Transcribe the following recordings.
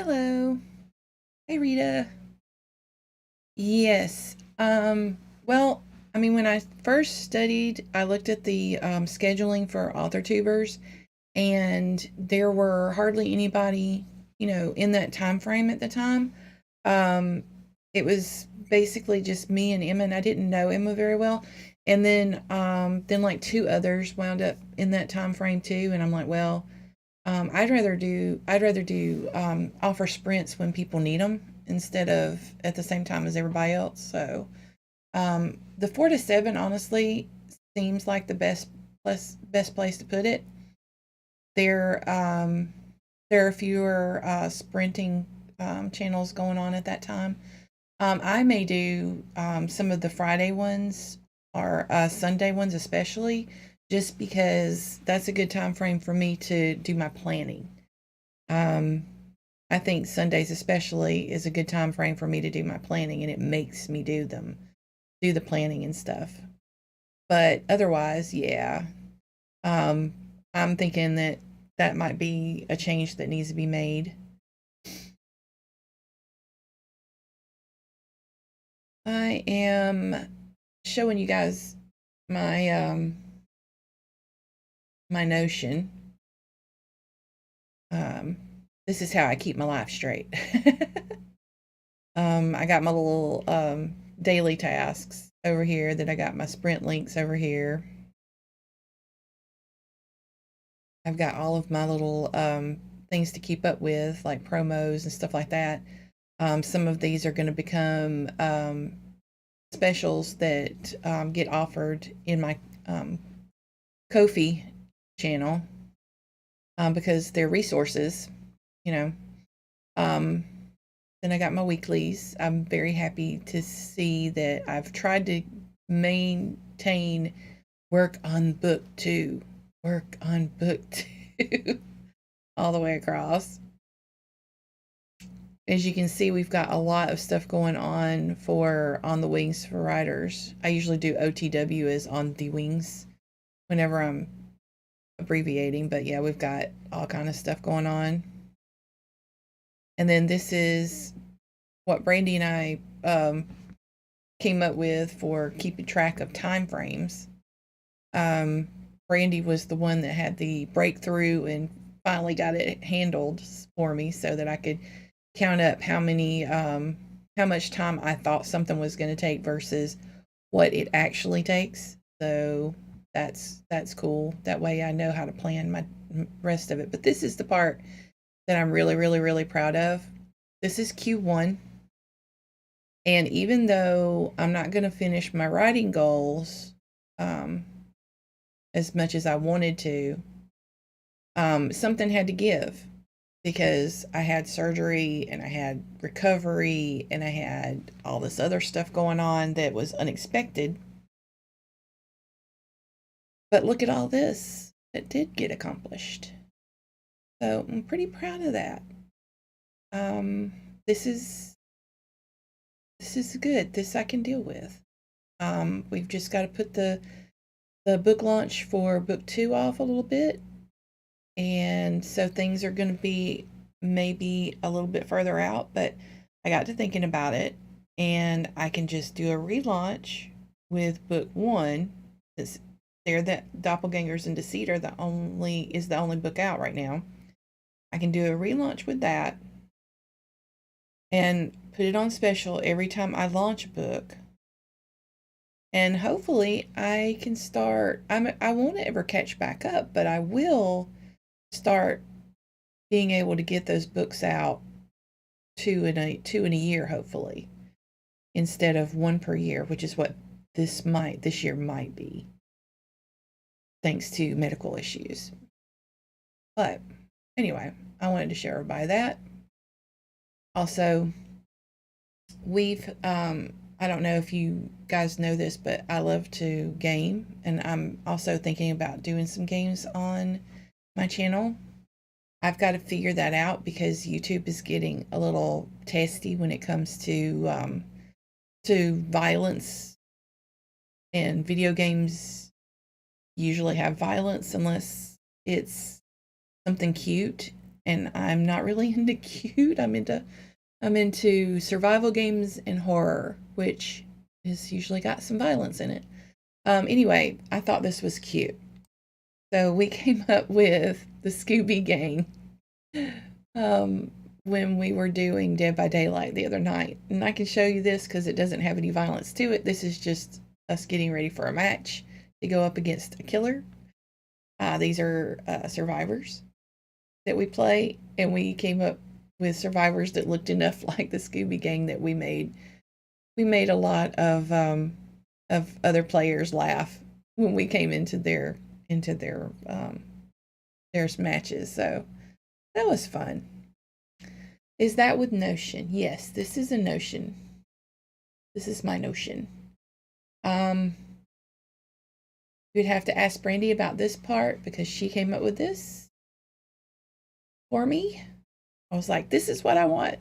Hello. Hey, Rita. Yes. Well, when I first studied, I looked at the scheduling for author tubers, and there were hardly anybody, in that time frame at the time. Um, it was basically just me and Emma, and I didn't know Emma very well. And then like two others wound up in that time frame too, and I'm like, well, I'd rather do offer sprints when people need them instead of at the same time as everybody else. So the 4 to 7 honestly seems like the best place to put it. There there are fewer sprinting channels going on at that time. I may do some of the Friday ones or Sunday ones especially, just because that's a good time frame for me to do my planning. Um, I think Sundays especially is a good time frame for me to do my planning, and it makes me do the planning and stuff. But otherwise, yeah, um, I'm thinking that that might be a change that needs to be made. I am showing you guys my my Notion. Um, this is how I keep my life straight. I got my little daily tasks over here. That I got my sprint links over here. I've got all of my little things to keep up with, like promos and stuff like that. Some of these are going to become specials that get offered in my Ko-fi channel because they're resources, you know. Um, then I got my weeklies. I'm very happy to see that I've tried to maintain work on book two, work on book two, all the way across. As you can see, we've got a lot of stuff going on for On the Wings for writers. I usually do OTW as On the Wings whenever I'm abbreviating, but yeah, we've got all kind of stuff going on. And then this is what Brandy and I came up with for keeping track of time frames. Brandy was the one that had the breakthrough and finally got it handled for me so that I could count up how much time I thought something was going to take versus what it actually takes. So that's cool. That way I know how to plan my rest of it. But this is the part that I'm really proud of. This is Q1. And even though I'm not going to finish my writing goals as much as I wanted to, something had to give because I had surgery and I had recovery and I had all this other stuff going on that was unexpected. But look at all this that did get accomplished. So I'm pretty proud of that. Um, this is good. This I can deal with. We've just got to put the book launch for book two off a little bit, and so things are going to be maybe a little bit further out. But I got to thinking about it, and I can just do a relaunch with book one. It's there that Doppelgangers and Deceit are the only book out right now. I can do a relaunch with that and put it on special every time I launch a book. And hopefully I can start. I won't ever catch back up, but I will start being able to get those books out two in a year, hopefully, instead of one per year, which is what this year might be, thanks to medical issues. But anyway, I wanted to share everybody that. Also, we've I don't know if you guys know this, but I love to game, and I'm also thinking about doing some games on my channel. I've got to figure that out because YouTube is getting a little testy when it comes to violence, and video games usually have violence unless it's something cute, and I'm not really into cute. I'm into survival games and horror, which has usually got some violence in it. Anyway, I thought this was cute. So we came up with the Scooby Gang um, when we were doing Dead by Daylight the other night. And I can show you this because it doesn't have any violence to it. This is just us getting ready for a match to go up against a killer. These are survivors that we play, and we came up with survivors that looked enough like the Scooby Gang that we made a lot of other players laugh when we came into their matches. So that was fun. Is that with Notion? Yes, this is a Notion. This is my Notion. You'd have to ask Brandy about this part because she came up with this for me. I was like, this is what I want.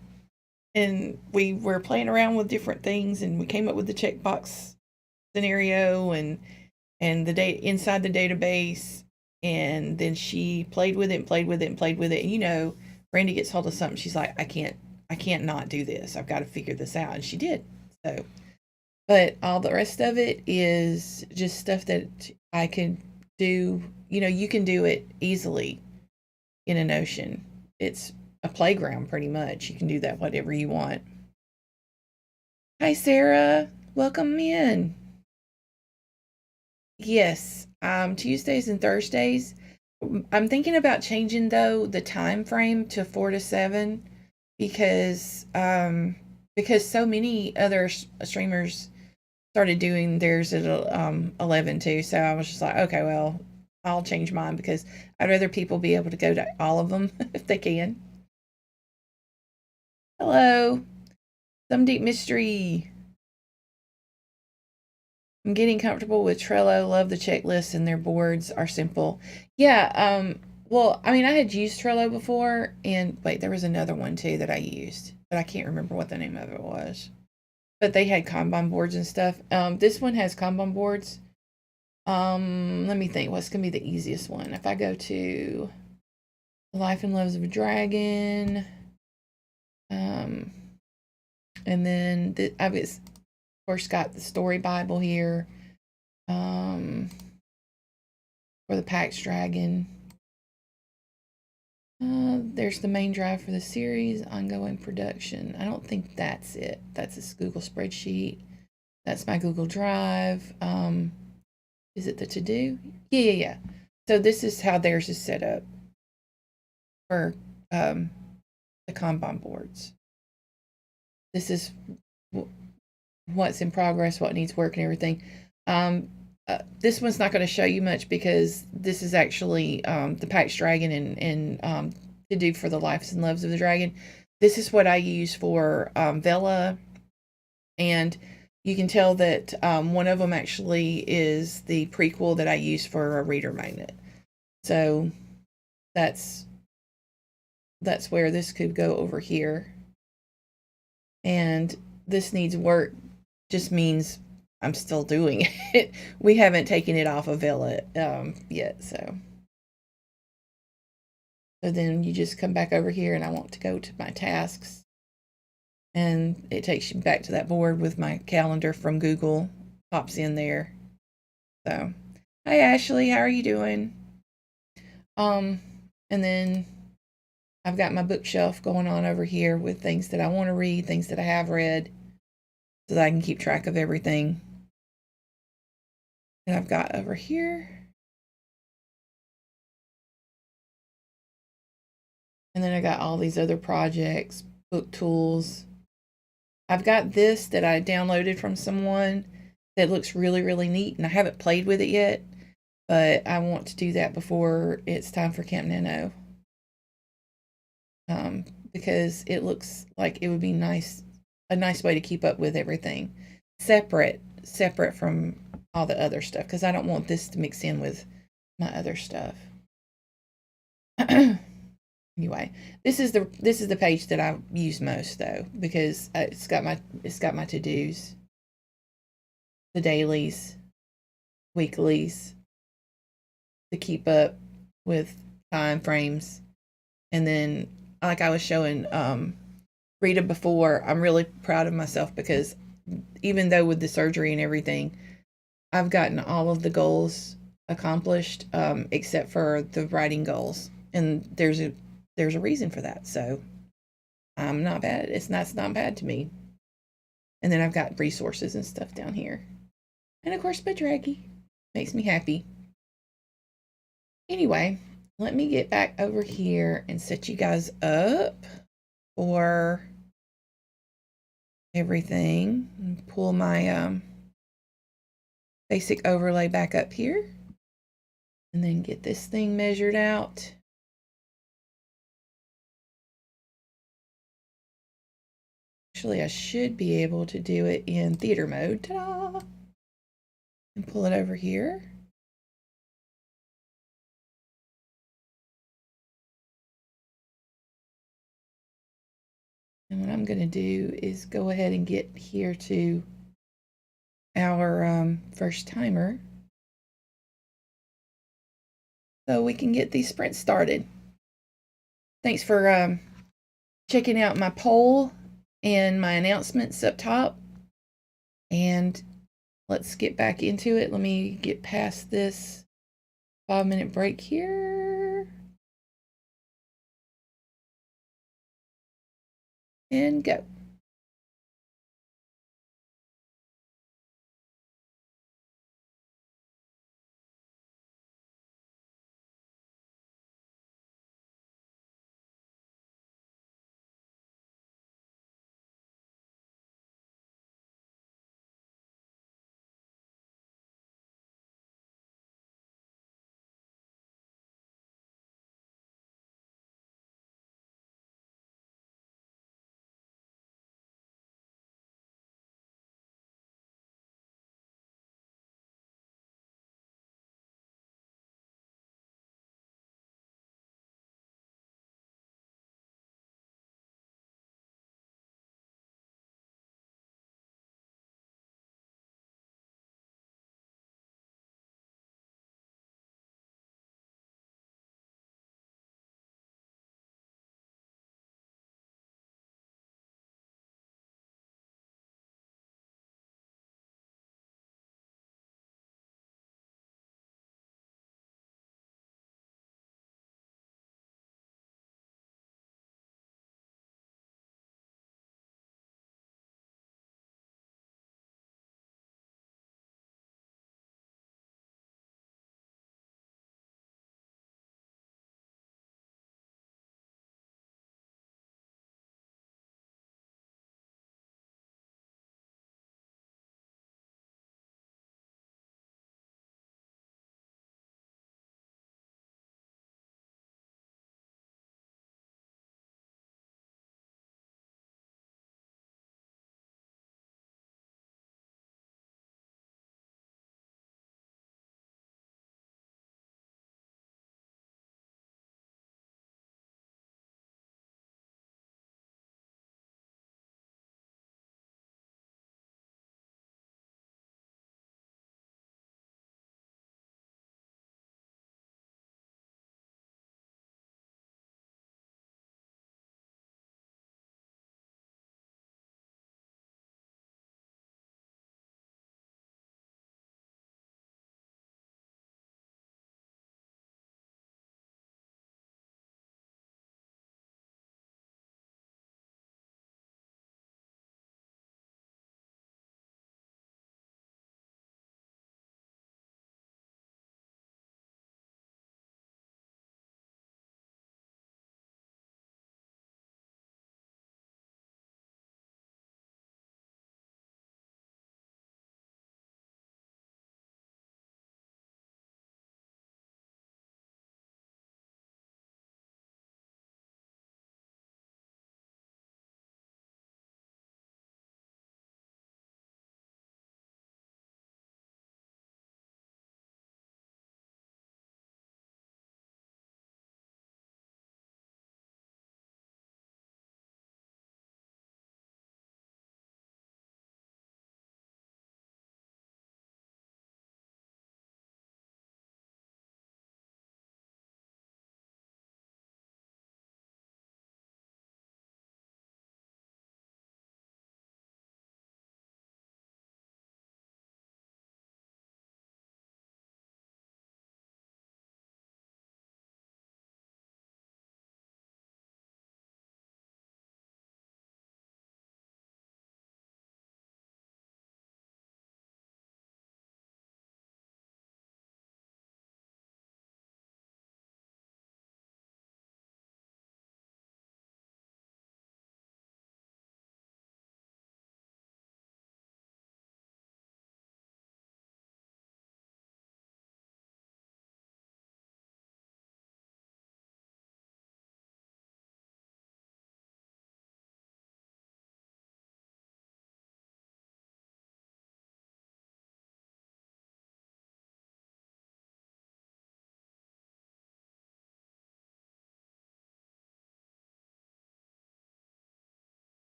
And we were playing around with different things, and we came up with the checkbox scenario and the data inside the database. And then she played with it and played with it and played with it. And you know, Brandy gets hold of something. She's like, I can't not do this. I've got to figure this out. And she did. So, but all the rest of it is just stuff that I can do. You know, you can do it easily in a Notion. It's a playground pretty much. You can do that whatever you want. Hi, Sarah. Welcome in. Yes, Tuesdays and Thursdays. I'm thinking about changing though the time frame to 4 to 7 because so many other streamers started doing theirs at 11 too. So I was just like, okay, well, I'll change mine because I'd rather people be able to go to all of them if they can. Hello, Some Deep Mystery. I'm getting comfortable with Trello. Love the checklists and their boards are simple. Yeah, well, I mean, I had used Trello before, and wait, there was another one too that I used, but I can't remember what the name of it was. But they had Kanban boards and stuff. This one has Kanban boards. Let me think. What's gonna be the easiest one? If I go to Life and Loves of a Dragon, and then I've of course got the Story Bible here, for the Pax Dragon. There's the main drive for the series, ongoing production. I don't think that's it. That's a Google spreadsheet. That's my Google Drive. Is it the to-do? Yeah. So this is how theirs is set up for the Kanban boards. This is what's in progress, what needs work, and everything. This one's not going to show you much because this is actually the Pax Dragon and to do for the Lives and Loves of the Dragon. This is what I use for Vela, and you can tell that one of them actually is the prequel that I use for a reader magnet. So that's where this could go over here. And this needs work just means I'm still doing it. We haven't taken it off of Vela yet, so then you just come back over here, and I want to go to my tasks, and it takes you back to that board with my calendar from Google, pops in there. So, hi Ashley, how are you doing? And then I've got my bookshelf going on over here with things that I want to read, things that I have read, so that I can keep track of everything. And I've got over here. And then I got all these other projects, book tools. I've got this that I downloaded from someone that looks really, really neat, and I haven't played with it yet, but I want to do that before it's time for Camp Nano. Because it looks like it would be a nice way to keep up with everything. Separate from all the other stuff, because I don't want this to mix in with my other stuff. Anyway, this is the page that I use most though, because it's got my to-dos, the dailies, weeklies, to keep up with time frames, And then, like I was showing Rita before, I'm really proud of myself because even though with the surgery and everything, I've gotten all of the goals accomplished, except for the writing goals. And there's a reason for that. So I'm not bad. It's not bad to me. And then I've got resources and stuff down here. And of course, my draggy makes me happy. Anyway, let me get back over here and set you guys up for everything. And pull my basic overlay back up here. And then get this thing measured out. Actually, I should be able to do it in theater mode. Ta-da! And pull it over here. And what I'm going to do is go ahead and get here to our first timer so we can get these sprints started. Thanks for checking out my poll and my announcements up top. And let's get back into it. Let me get past this 5-minute break here. And go.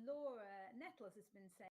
Laura Nettles has been saying,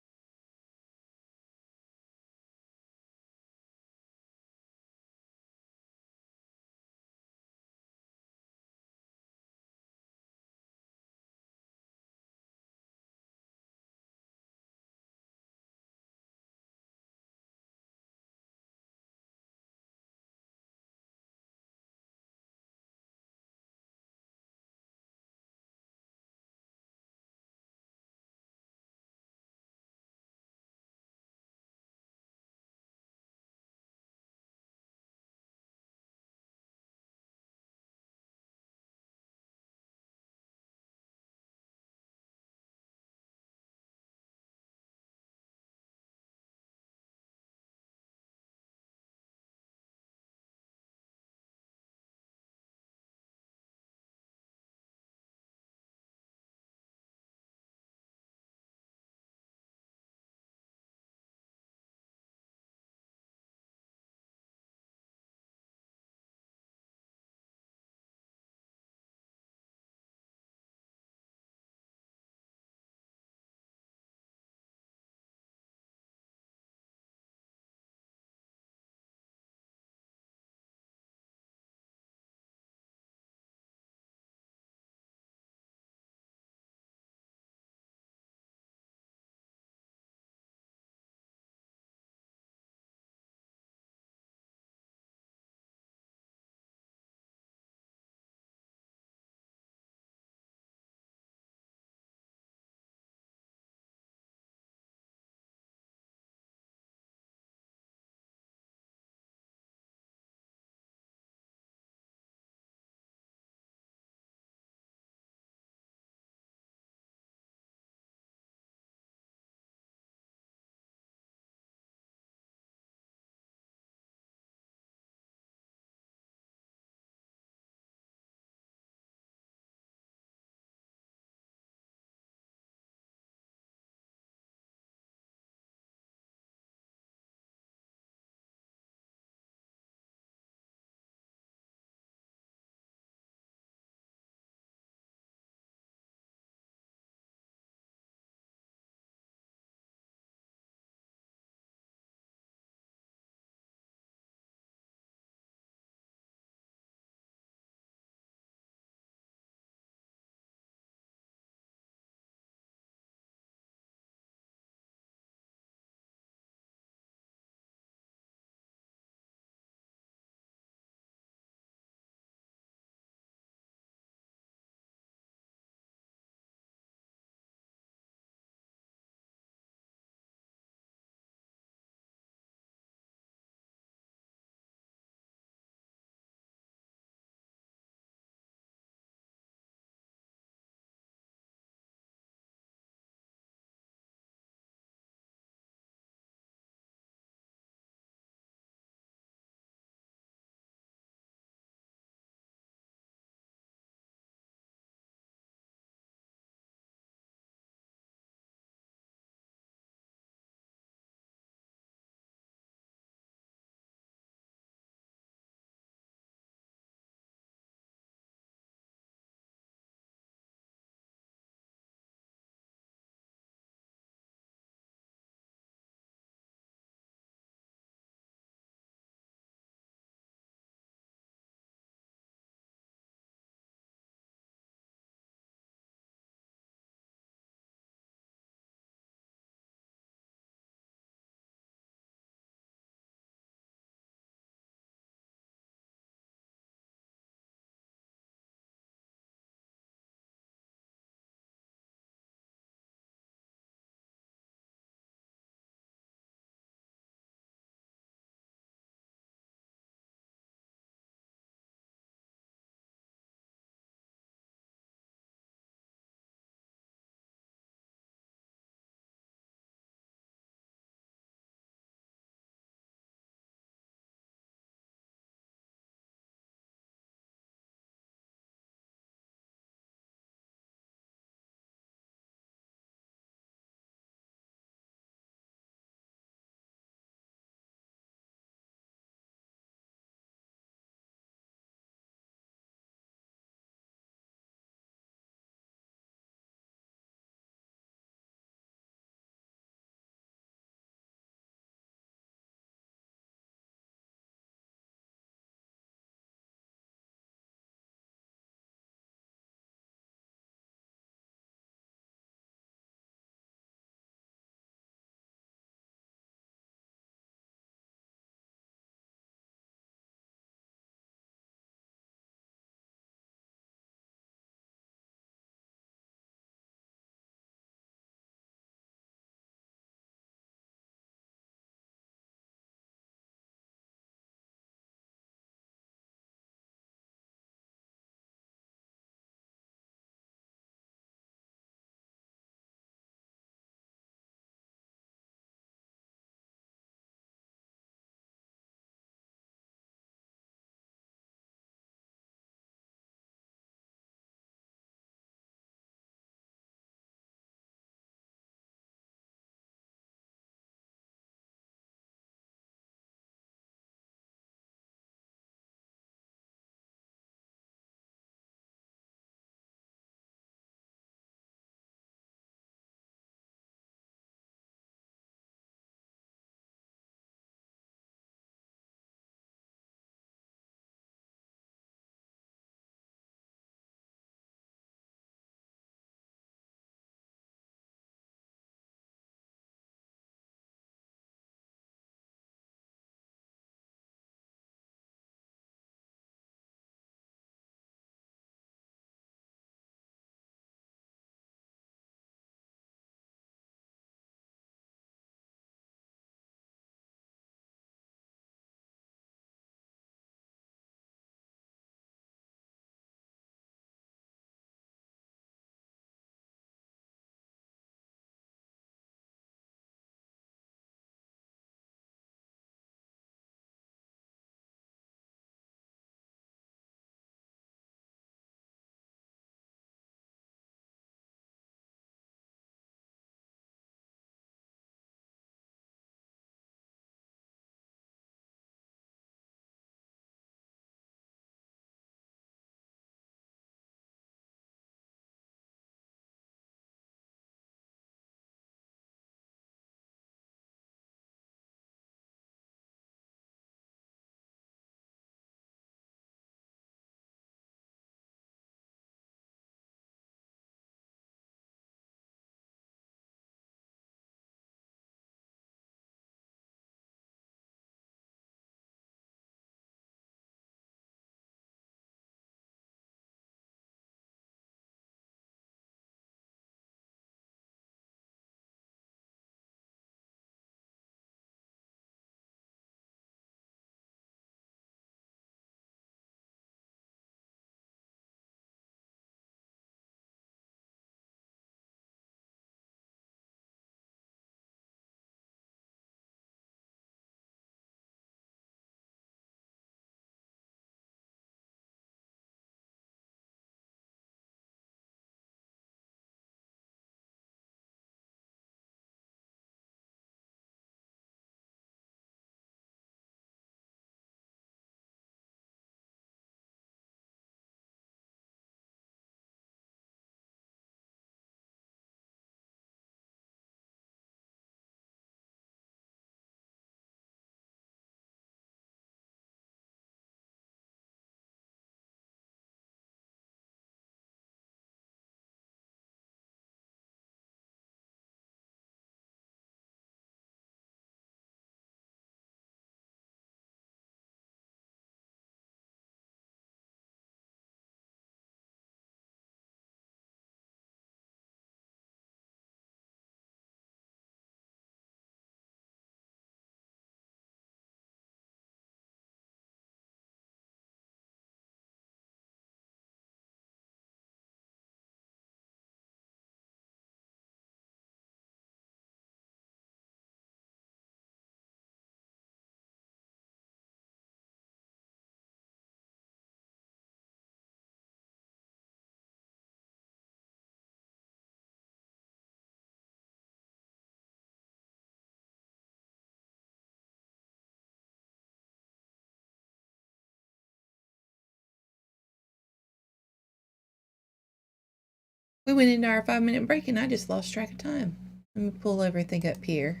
We went into our 5-minute break and I just lost track of time. Let me pull everything up here.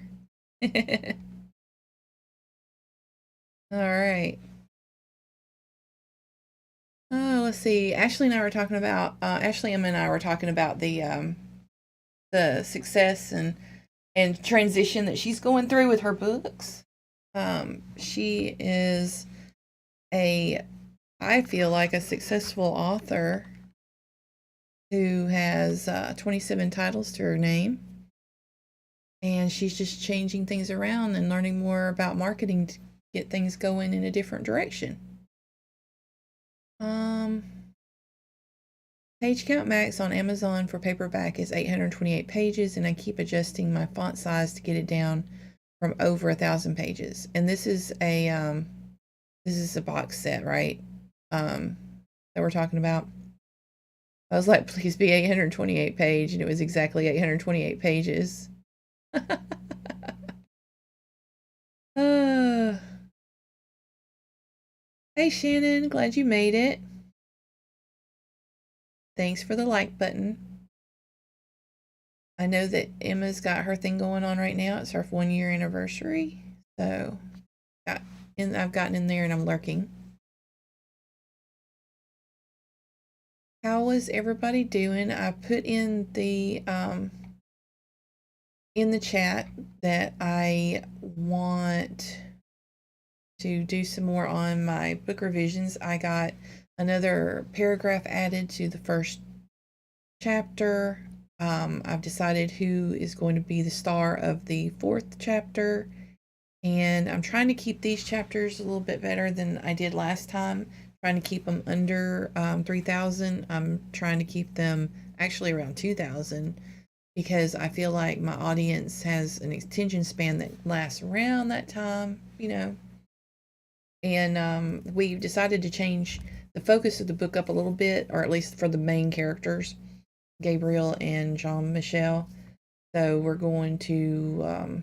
All right. Let's see. Ashley and I were talking about Ashley Emma and I were talking about the success and transition that she's going through with her books. She is I feel like a successful author who has 27 titles to her name. And she's just changing things around and learning more about marketing to get things going in a different direction. Page count max on Amazon for paperback is 828 pages, and I keep adjusting my font size to get it down from over 1,000 pages. And this is a box set, right? That we're talking about. I was like, please be 828 page, and it was exactly 828 pages. Hey Shannon, glad you made it. Thanks for the like button. I know that Emma's got her thing going on right now. It's her 1-year anniversary. So I've gotten in there and I'm lurking. How was everybody doing? I put in the chat that I want to do some more on my book revisions. I got another paragraph added to the first chapter. I've decided who is going to be the star of the 4th chapter, and I'm trying to keep these chapters a little bit better than I did last time. Trying to keep them under 3,000. I'm trying to keep them actually around 2,000 because I feel like my audience has an attention span that lasts around that time, you know. And we decided to change the focus of the book up a little bit, or at least for the main characters, Gabriel and Jean-Michel. So we're going to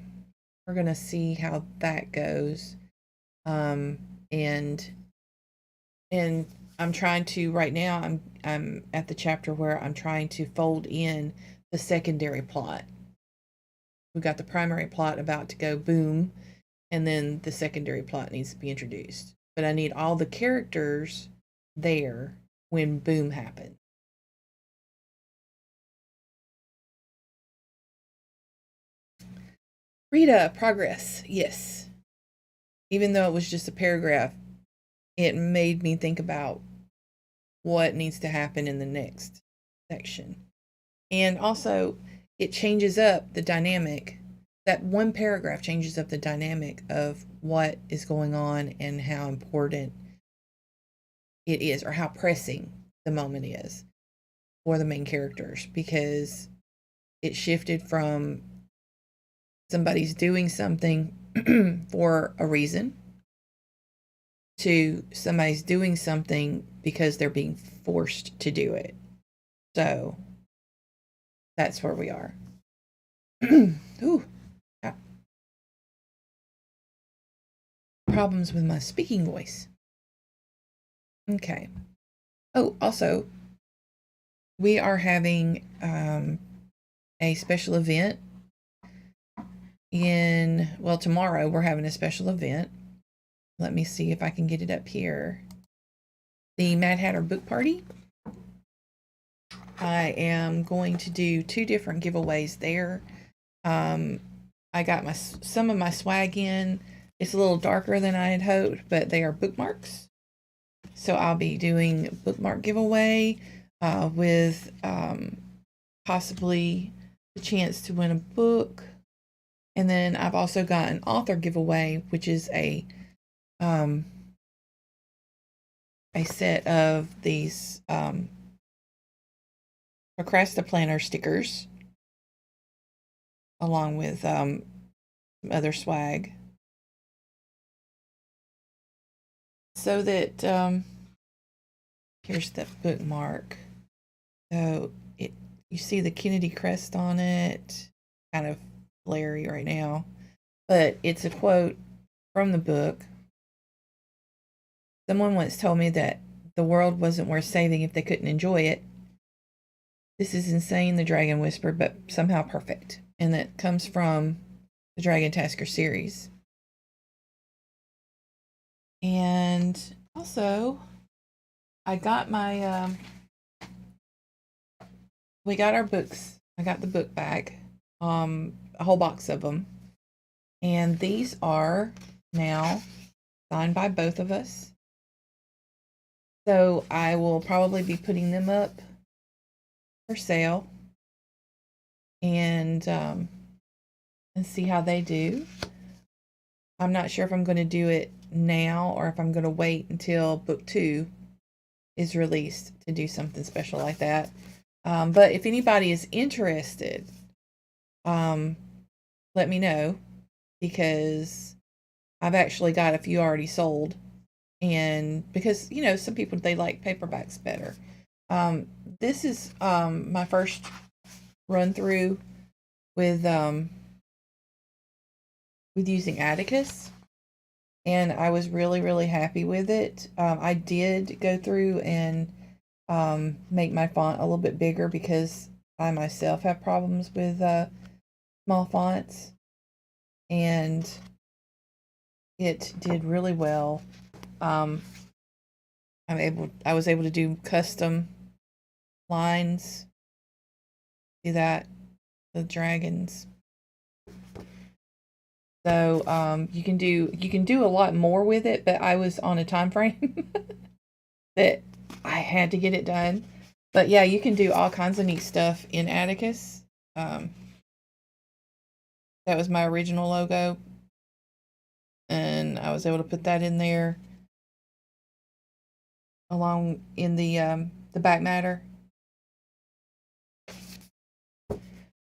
see how that goes. And I'm trying to right now. I'm at the chapter where I'm trying to fold in the secondary plot. We've got the primary plot about to go boom, and then the secondary plot needs to be introduced. But I need all the characters there when boom happens. Rita, progress. Yes. Even though it was just a paragraph, it made me think about what needs to happen in the next section. And also, it changes up the dynamic. That one paragraph changes up the dynamic of what is going on and how important it is, or how pressing the moment is for the main characters, because it shifted from somebody's doing something for a reason to somebody's doing something because they're being forced to do it. So that's where we are. Ooh, yeah. Problems with my speaking voice. Okay. Oh, also, we are having a special event tomorrow we're having a special event. Let me see if I can get it up here. The Mad Hatter Book Party. I am going to do 2 different giveaways there. I got some of my swag in. It's a little darker than I had hoped, but they are bookmarks. So I'll be doing a bookmark giveaway with possibly the chance to win a book. And then I've also got an author giveaway, which is a set of these Procrastiplanner stickers, along with some other swag. So that here's the bookmark. So you see the Kennedy crest on it, kind of blurry right now, but it's a quote from the book. Someone once told me that the world wasn't worth saving if they couldn't enjoy it. This is Insane, the Dragon Whisperer, but somehow perfect. And that comes from the Dragon Tasker series. And also, I got my, we got our books. I got the book bag, a whole box of them. And these are now signed by both of us. So I will probably be putting them up for sale and see how they do. I'm not sure if I'm going to do it now or if I'm going to wait until book 2 is released to do something special like that. But if anybody is interested, let me know, because I've actually got a few already sold. And because, you know, some people, they like paperbacks better. This is my first run through with using Atticus, and I was really, really happy with it. I did go through and make my font a little bit bigger because I myself have problems with small fonts, and it did really well. I was able to do custom lines, do that, the dragons. So you can do a lot more with it, but I was on a time frame that I had to get it done. But yeah, you can do all kinds of neat stuff in Atticus. That was my original logo, and I was able to put that in there along in the back matter.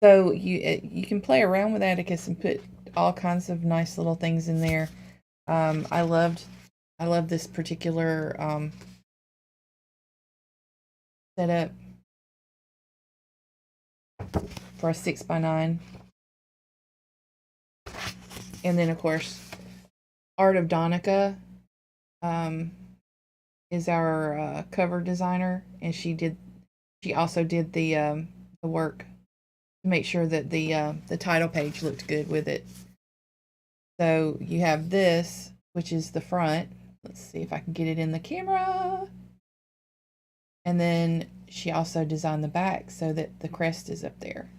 So you can play around with Atticus and put all kinds of nice little things in there. I love this particular setup for a 6x9. And then, of course, Art of Donica is our cover designer, and she also did the work to make sure that the title page looked good with it. So you have this, which is the front. Let's see if I can get it in the camera. And then she also designed the back so that the crest is up there.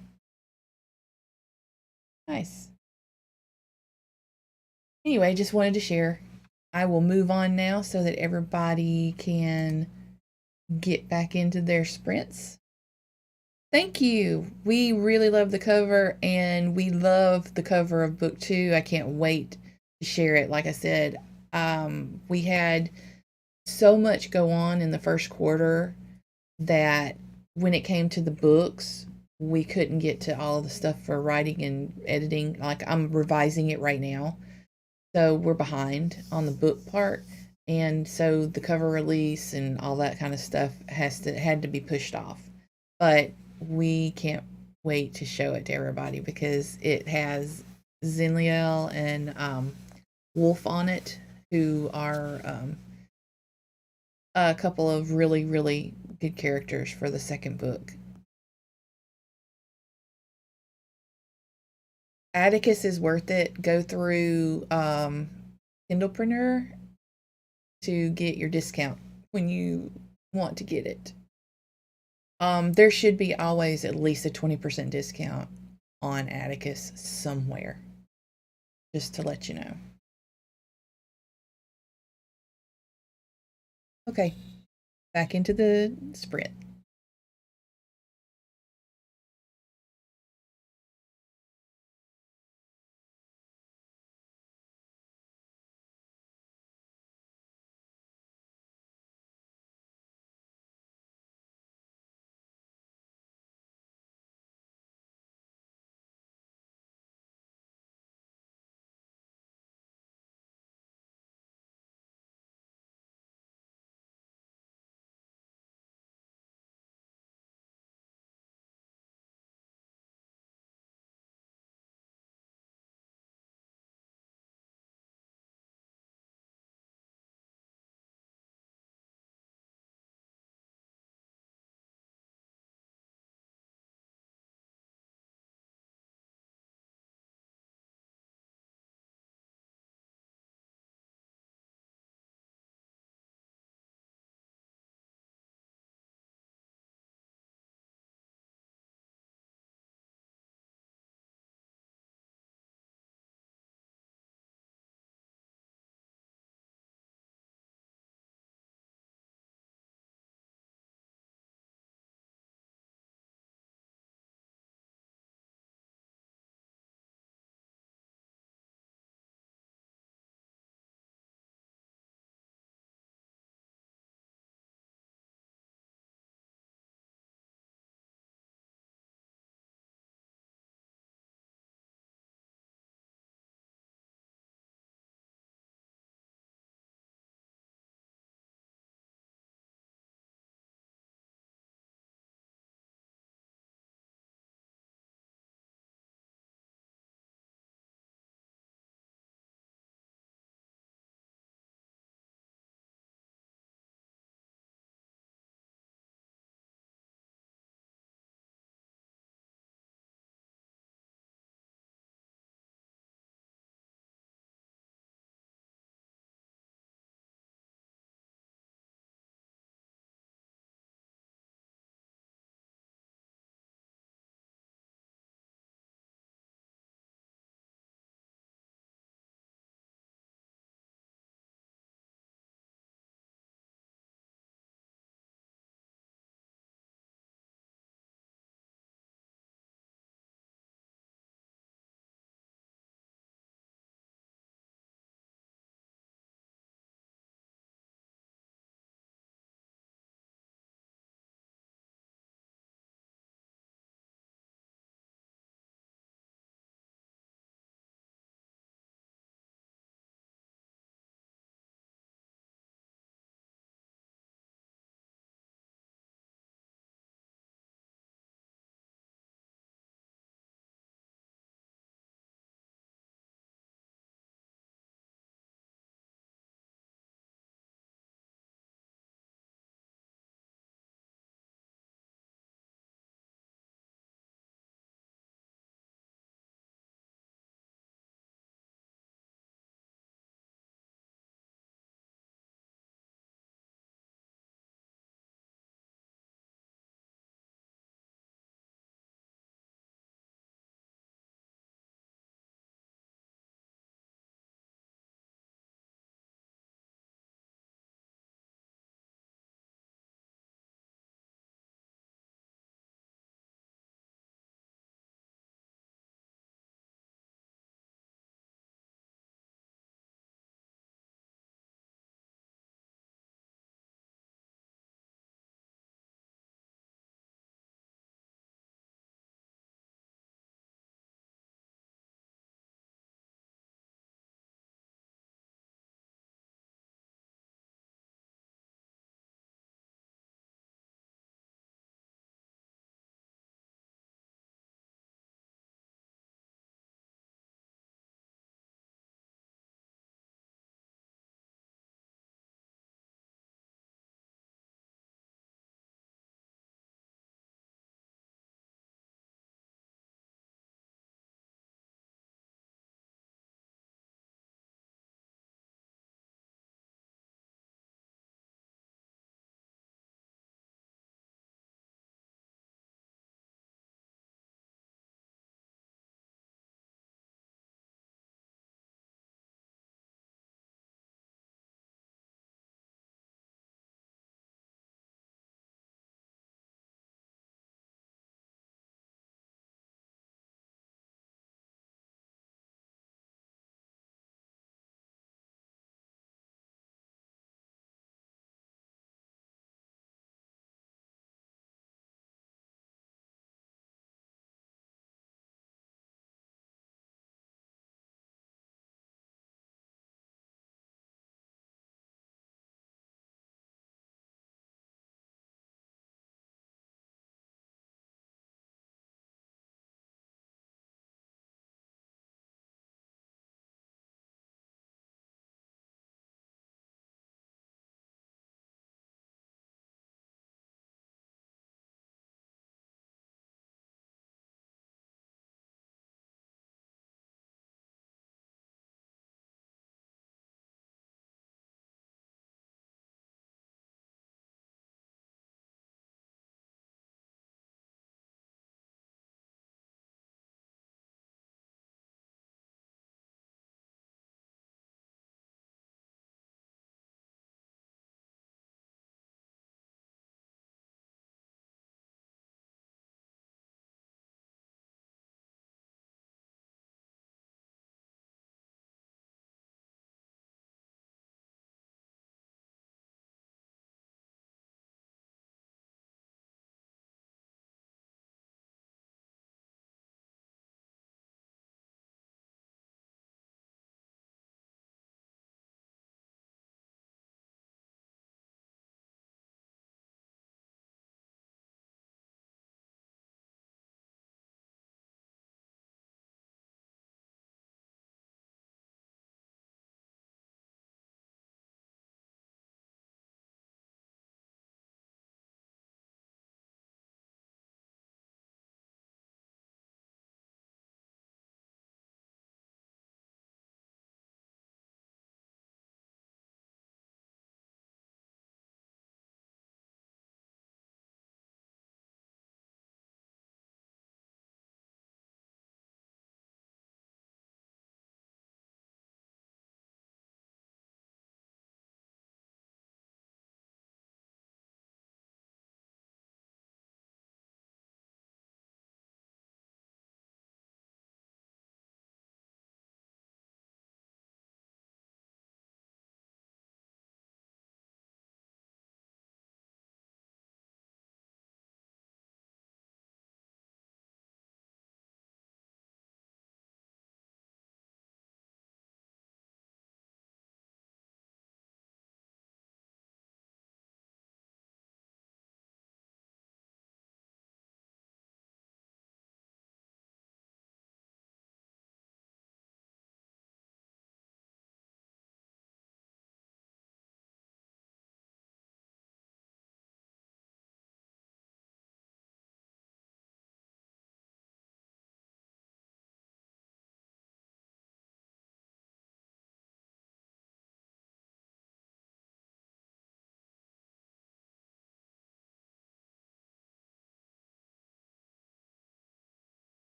Nice. Anyway, just wanted to share. I will move on now so that everybody can get back into their sprints. Thank you. We really love the cover, and we love the cover of book 2. I can't wait to share it. Like I said, we had so much go on in the first quarter that when it came to the books, we couldn't get to all of the stuff for writing and editing. Like, I'm revising it right now, so we're behind on the book part, and so the cover release and all that kind of stuff had to be pushed off. But we can't wait to show it to everybody because it has Zinliel and Wolf on it, who are a couple of really, really good characters for the second book. Atticus is worth it. Go through Kindlepreneur to get your discount when you want to get it. There should be always at least a 20% discount on Atticus somewhere, just to let you know. Okay, back into the sprint.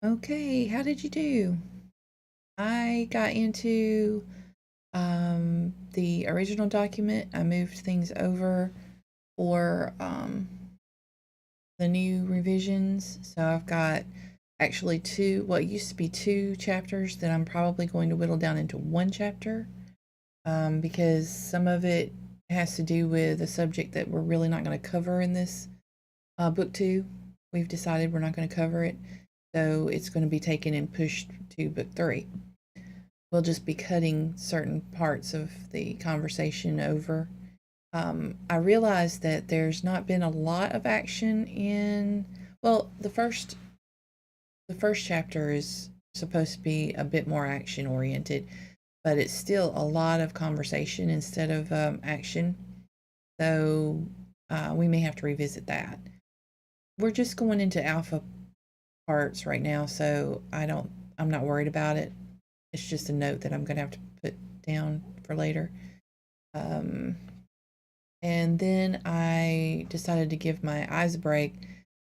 Okay, how did you do? I got into the original document. I moved things over for the new revisions. So I've got actually two, what used to be two chapters that I'm probably going to whittle down into one chapter because some of it has to do with a subject that we're really not going to cover in this book two. We've decided we're not going to cover it. So it's going to be taken and pushed to book three. We'll just be cutting certain parts of the conversation over. I realized that there's not been a lot of action in, well, the first chapter is supposed to be a bit more action oriented, but it's still a lot of conversation instead of action. So we may have to revisit that. We're just going into alpha parts right now, so I'm not worried about it. It's just a note that I'm going to have to put down for later. And then I decided to give my eyes a break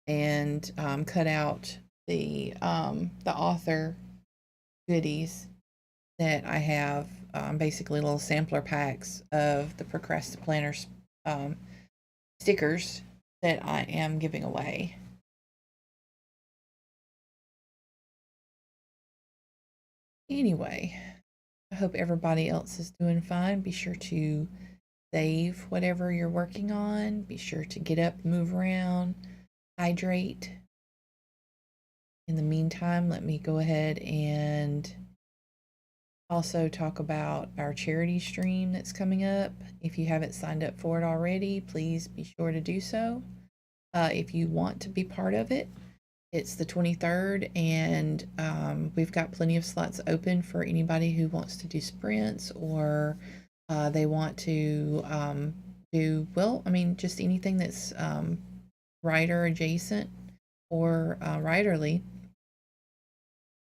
and cut out the author goodies that I have, basically little sampler packs of the Procrastinator um, stickers that I am giving away. Anyway, I hope everybody else is doing fine. Be sure to save whatever you're working on. Be sure to get up, move around, hydrate. In the meantime, let me go ahead and also talk about our charity stream that's coming up. If you haven't signed up for it already, please be sure to do so. If you want to be part of it, it's the 23rd, and we've got plenty of slots open for anybody who wants to do sprints or they want to do, well, I mean, just anything that's writer adjacent or writerly.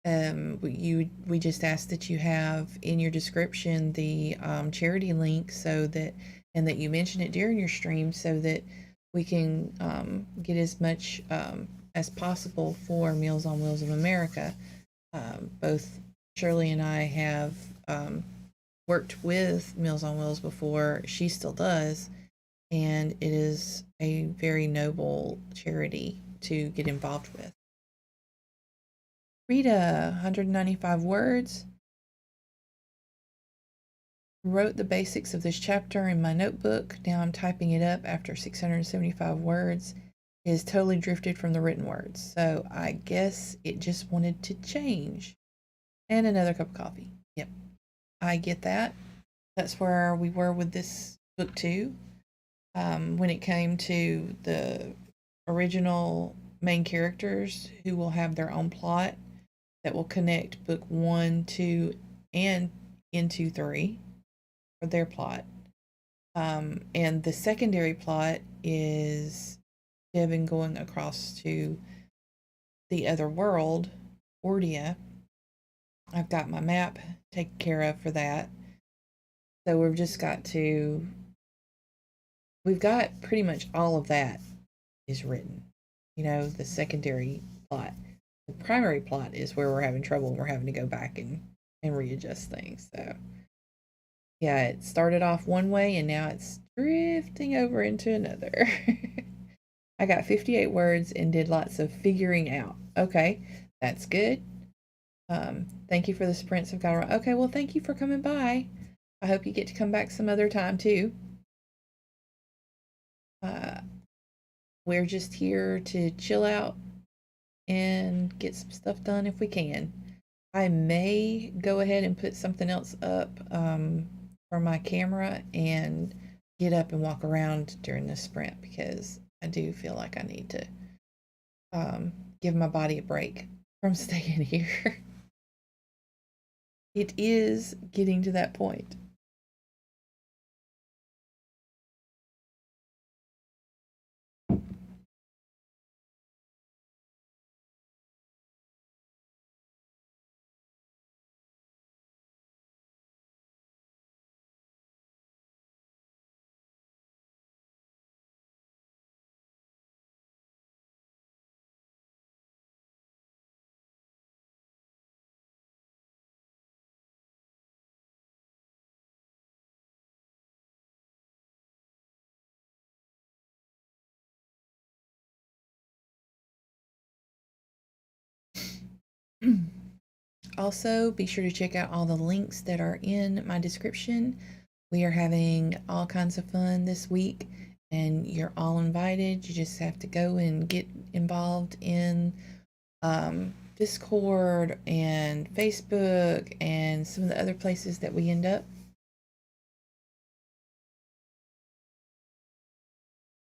We just ask that you have in your description the charity link so that, and that you mention it during your stream so that we can get as much as possible for Meals on Wheels of America. Both Shirley and I have worked with Meals on Wheels before. She still does, and it is a very noble charity to get involved with. Rita, 195 words. Wrote the basics of this chapter in my notebook. Now I'm typing it up after 675 words. It has totally drifted from the written words. So I guess it just wanted to change. And another cup of coffee. Yep, I get that. That's where we were with this book too. When it came to the original main characters who will have their own plot that will connect book one, two, and into three for their plot. And the secondary plot is Devin going across to the other world, Ordia. I've got my map taken care of for that. So we've got pretty much all of that is written. You know, the secondary plot. The primary plot is where we're having trouble and we're having to go back and readjust things. So yeah, it started off one way and now it's drifting over into another. I got 58 words and did lots of figuring out. Okay, that's good. Thank you for the sprints I've got around. Okay, well, thank you for coming by. I hope you get to come back some other time too. Uh, we're just here to chill out and get some stuff done if we can. I may go ahead and put something else up for my camera and get up and walk around during this sprint because I do feel like I need to give my body a break from staying here. It is getting to that point. Also, be sure to check out all the links that are in my description. We are having all kinds of fun this week, and you're all invited. You just have to go and get involved in Discord and Facebook and some of the other places that we end up.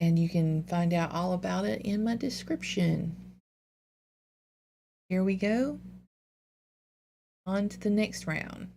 And you can find out all about it in my description. Here we go. On to the next round.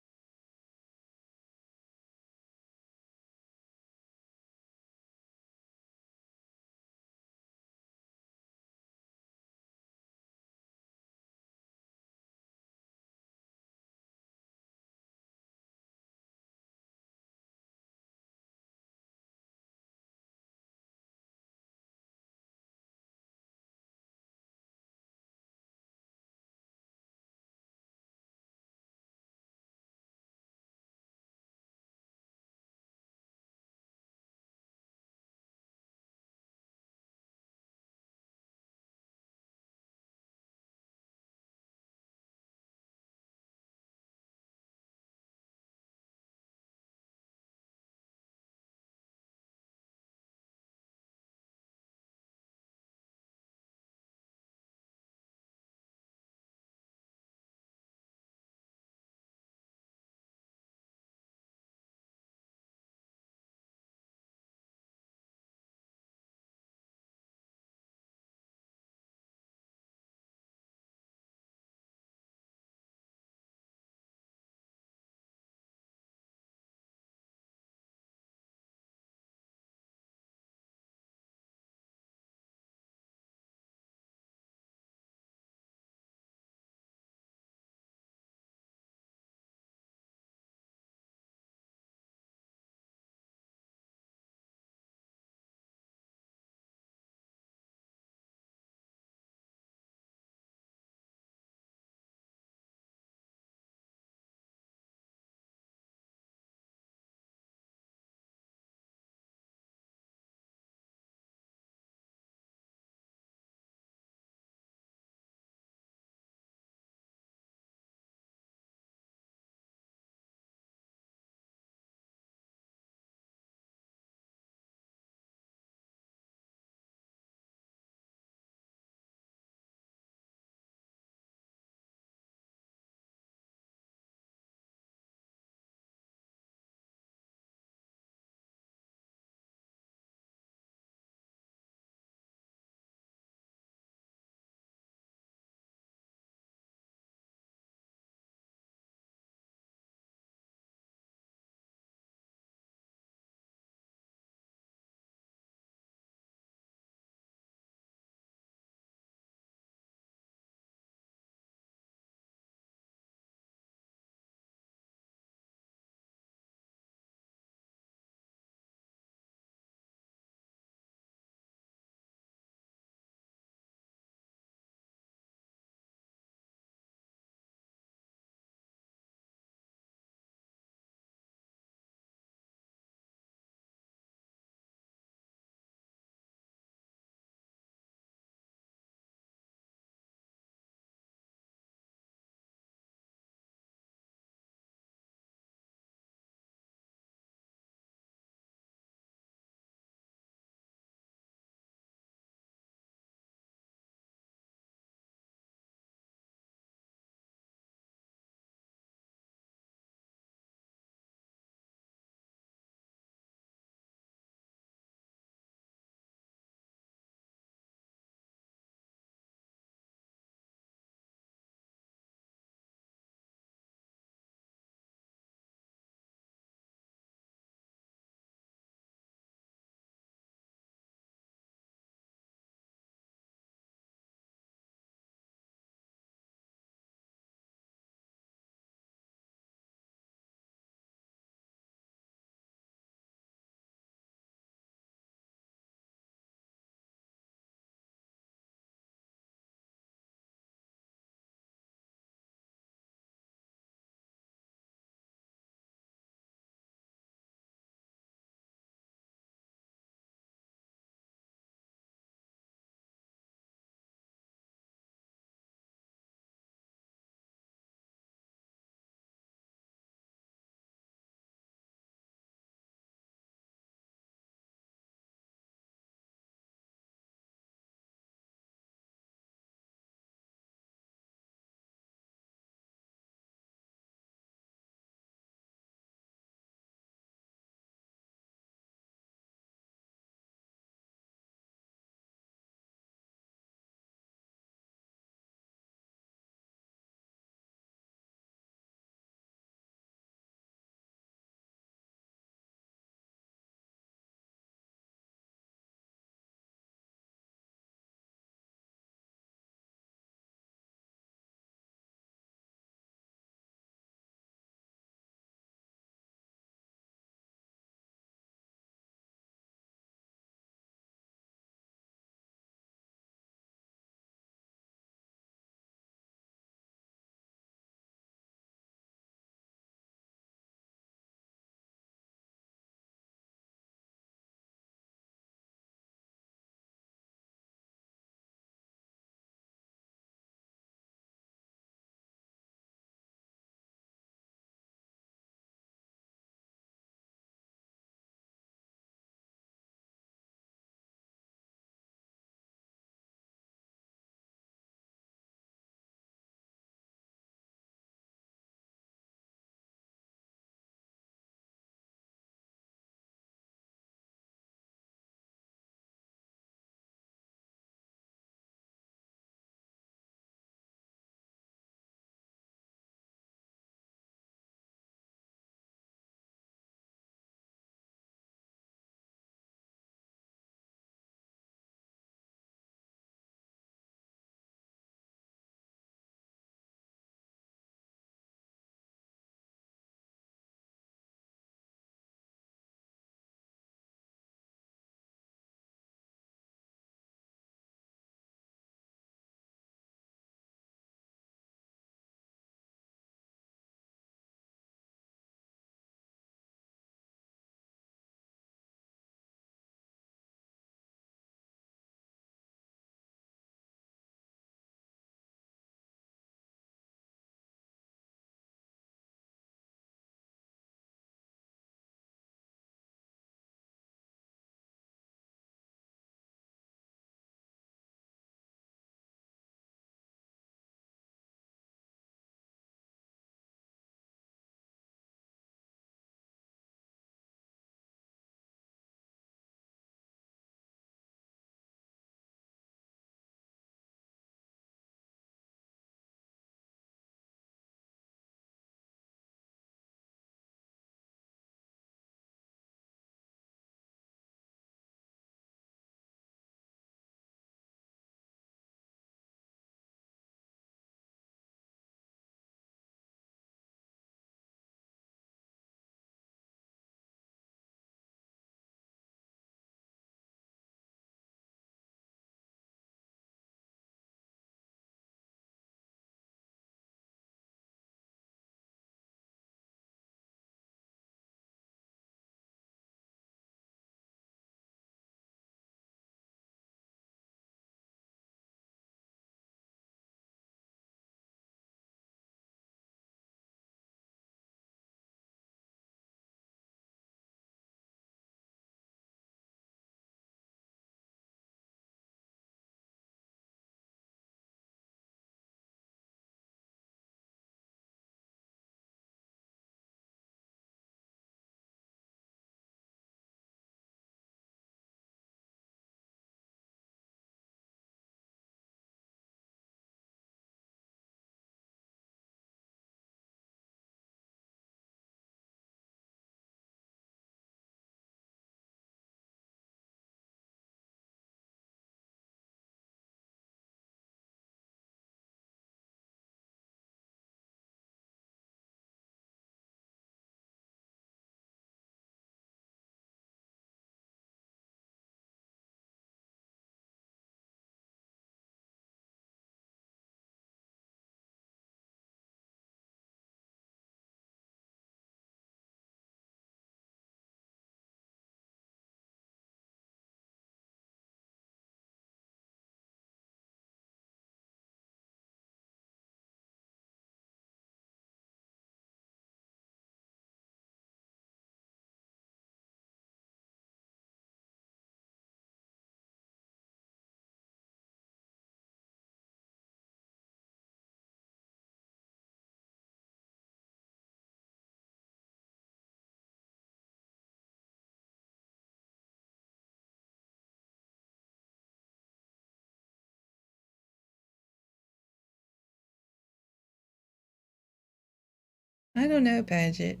I don't know, Paget.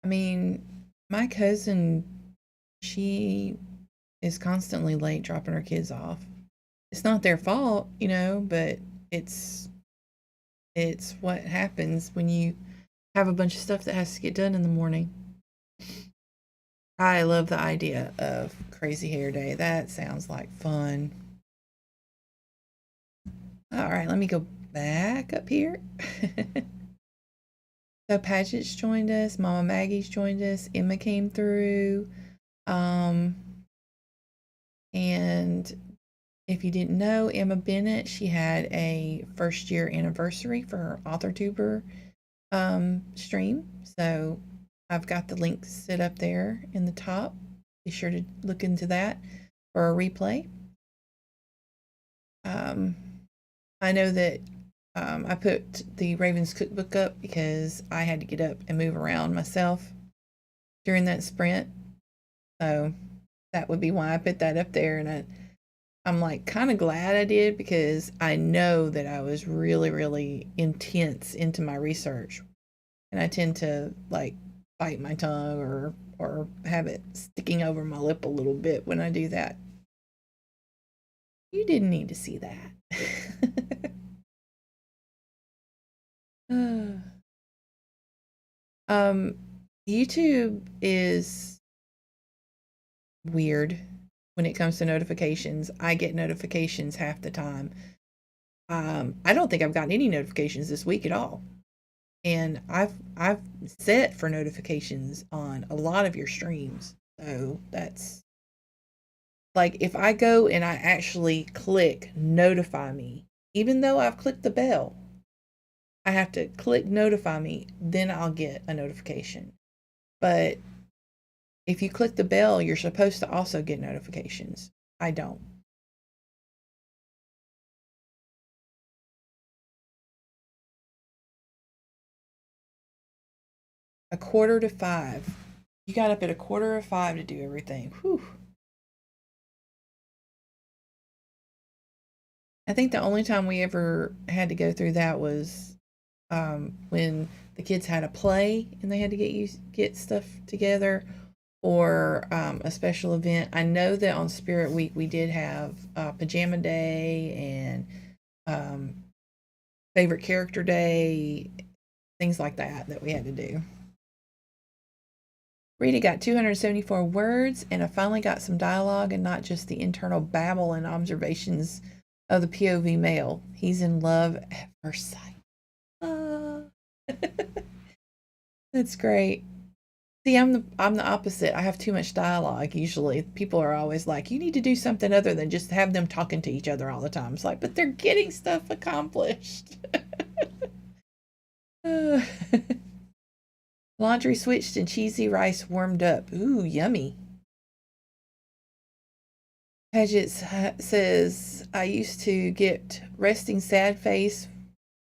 I mean, my cousin, she is constantly late dropping her kids off. It's not their fault, but it's it's what happens when you have a bunch of stuff that has to get done in the morning. I love the idea of crazy hair day. That sounds like fun. All right, let me go back up here. So Paget's joined us, Mama Maggie's joined us, Emma came through. And if you didn't know, Emma Bennett, she had a first year anniversary for her AuthorTuber stream. So I've got the link set up there in the top. Be sure to look into that for a replay. I know that I put the Ravens cookbook up because I had to get up and move around myself during that sprint. So that would be why I put that up there. And I'm like kind of glad I did because I know that I was really, really intense into my research. And I tend to like bite my tongue or have it sticking over my lip a little bit when I do that. You didn't need to see that. YouTube is weird when it comes to notifications. I get notifications half the time. I don't think I've gotten any notifications this week at all. And I've set for notifications on a lot of your streams. So that's like if I go and I actually click notify me, even though I've clicked the bell, I have to click notify me, then I'll get a notification. But if you click the bell, you're supposed to also get notifications. I don't. A 4:45. You got up at 4:45 to do everything. Whew. I think the only time we ever had to go through that was when the kids had a play and they had to get stuff together, or a special event. I know that on Spirit Week we did have Pajama Day and Favorite Character Day, things like that we had to do. Rita got 274 words, and I finally got some dialogue and not just the internal babble and observations of the POV male. He's in love at first sight. That's great. See, I'm the opposite. I have too much dialogue usually. People are always like, you need to do something other than just have them talking to each other all the time. It's like, but they're getting stuff accomplished. Laundry switched and cheesy rice warmed up. Ooh, yummy. Paget says, I used to get resting sad face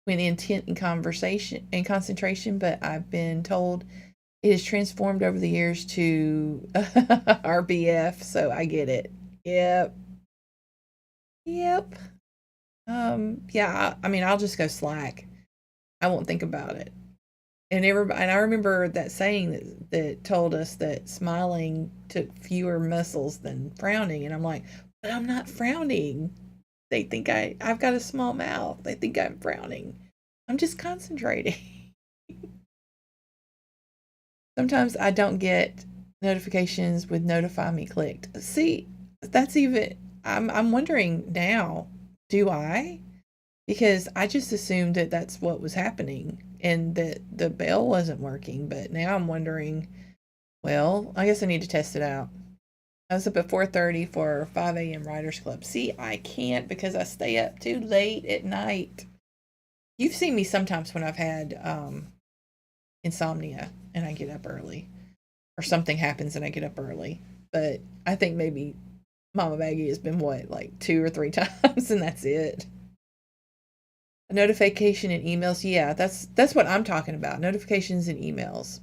when intent in conversation and concentration, but I've been told it has transformed over the years to RBF, so I get it. Yep. Yep. Yeah, I mean, I'll just go slack. I won't think about it. And I remember that saying that told us that smiling took fewer muscles than frowning, and I'm like, but I'm not frowning. They think I've got a small mouth. They think I'm frowning. I'm just concentrating. Sometimes I don't get notifications with notify me clicked. See, that's even I'm wondering now, do I? Because I just assumed that that's what was happening and that the bell wasn't working, but now I'm wondering, well, I guess I need to test it out. I was up at 4:30 for 5 a.m. Writers Club. See, I can't because I stay up too late at night. You've seen me sometimes when I've had insomnia and I get up early, or something happens and I get up early. But I think maybe Mama Maggie has been like 2 or 3 times, and that's it. A notification and emails, yeah, that's what I'm talking about. Notifications and emails.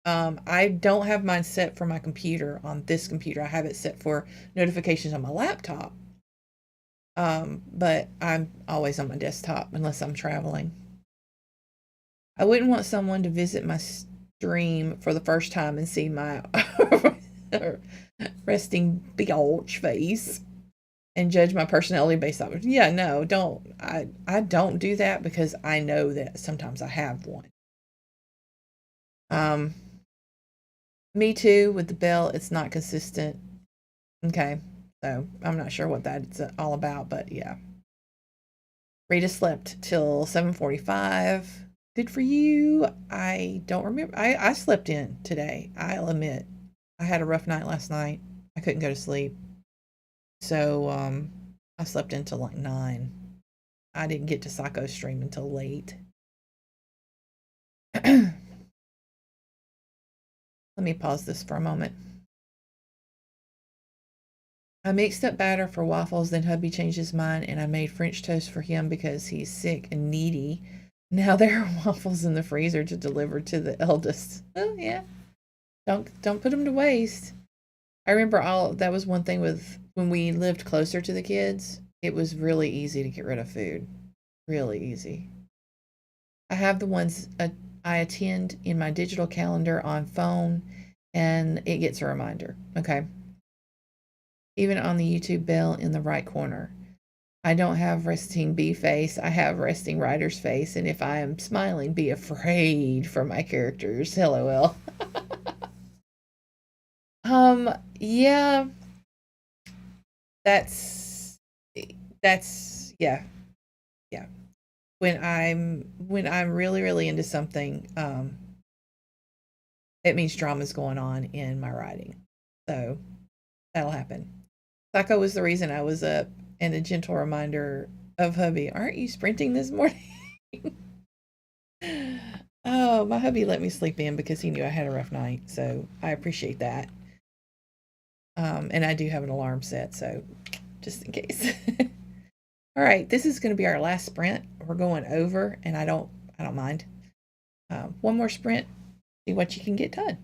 I don't have mine set for my computer on this computer. I have it set for notifications on my laptop. But I'm always on my desktop unless I'm traveling. I wouldn't want someone to visit my stream for the first time and see my resting bitch face and judge my personality based off of. Yeah, no, don't. I don't do that because I know that sometimes I have one. Um, Me too with the bell. It's not consistent. Okay, so I'm not sure what that's all about, but yeah. Rita slept till 7:45. Good for you. I don't remember. I slept in today. I'll admit. I had a rough night last night. I couldn't go to sleep. So I slept until like 9. I didn't get to Saco stream until late. Let me pause this for a moment. I mixed up batter for waffles, then hubby changed his mind and I made French toast for him because he's sick and needy. Now there are waffles in the freezer to deliver to the eldest. Oh yeah. Don't put them to waste. I remember all that was one thing with when we lived closer to the kids. It was really easy to get rid of food. Really easy. I have the ones I attend in my digital calendar on phone and it gets a reminder. Okay. Even on the YouTube bell in the right corner. I don't have resting bee face. I have resting writer's face. And if I am smiling, be afraid for my characters. LOL. Yeah, that's yeah, yeah. When I'm really, really into something, it means drama's going on in my writing. So that'll happen. Taco was the reason I was up and a gentle reminder of hubby, aren't you sprinting this morning? Oh, my hubby let me sleep in because he knew I had a rough night, so I appreciate that. And I do have an alarm set, so just in case. All right, this is going to be our last sprint. We're going over, and I don't mind. One more sprint, see what you can get done.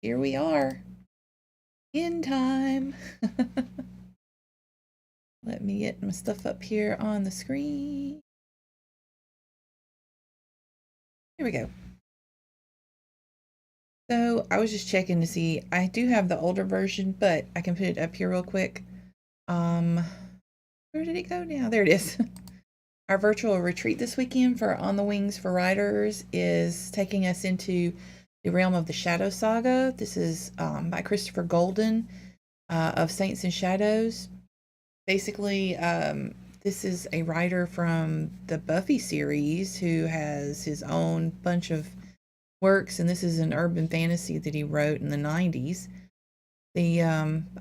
Here we are. In time. Let me get my stuff up here on the screen. Here we go. So I was just checking to see. I do have the older version, but I can put it up here real quick. Where did it go now? There it is. Our virtual retreat this weekend for On the Wings for Writers is taking us into the realm of the Shadow Saga. This is by Christopher Golden of Saints and Shadows. Basically, this is a writer from the Buffy series who has his own bunch of works, and this is an urban fantasy that he wrote in the 90s. The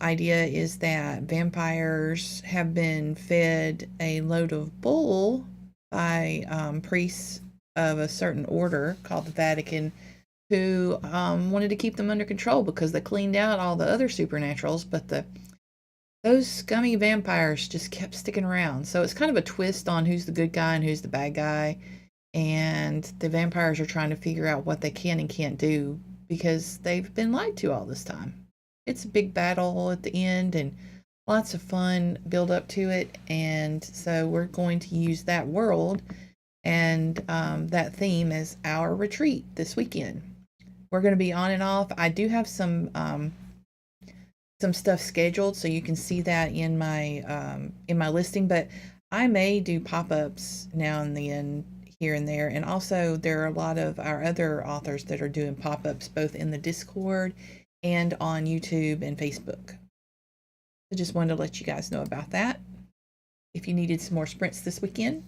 idea is that vampires have been fed a load of bull by priests of a certain order called the Vatican, who wanted to keep them under control because they cleaned out all the other supernaturals, but those scummy vampires just kept sticking around. So it's kind of a twist on who's the good guy and who's the bad guy. And the vampires are trying to figure out what they can and can't do because they've been lied to all this time. It's a big battle at the end and lots of fun build up to it. And so we're going to use that world and that theme as our retreat this weekend. We're going to be on and off. I do have some stuff scheduled, so you can see that in my listing, but I may do pop-ups now and then here and there. And also there are a lot of our other authors that are doing pop-ups both in the Discord and on YouTube and Facebook. I just wanted to let you guys know about that. If you needed some more sprints this weekend.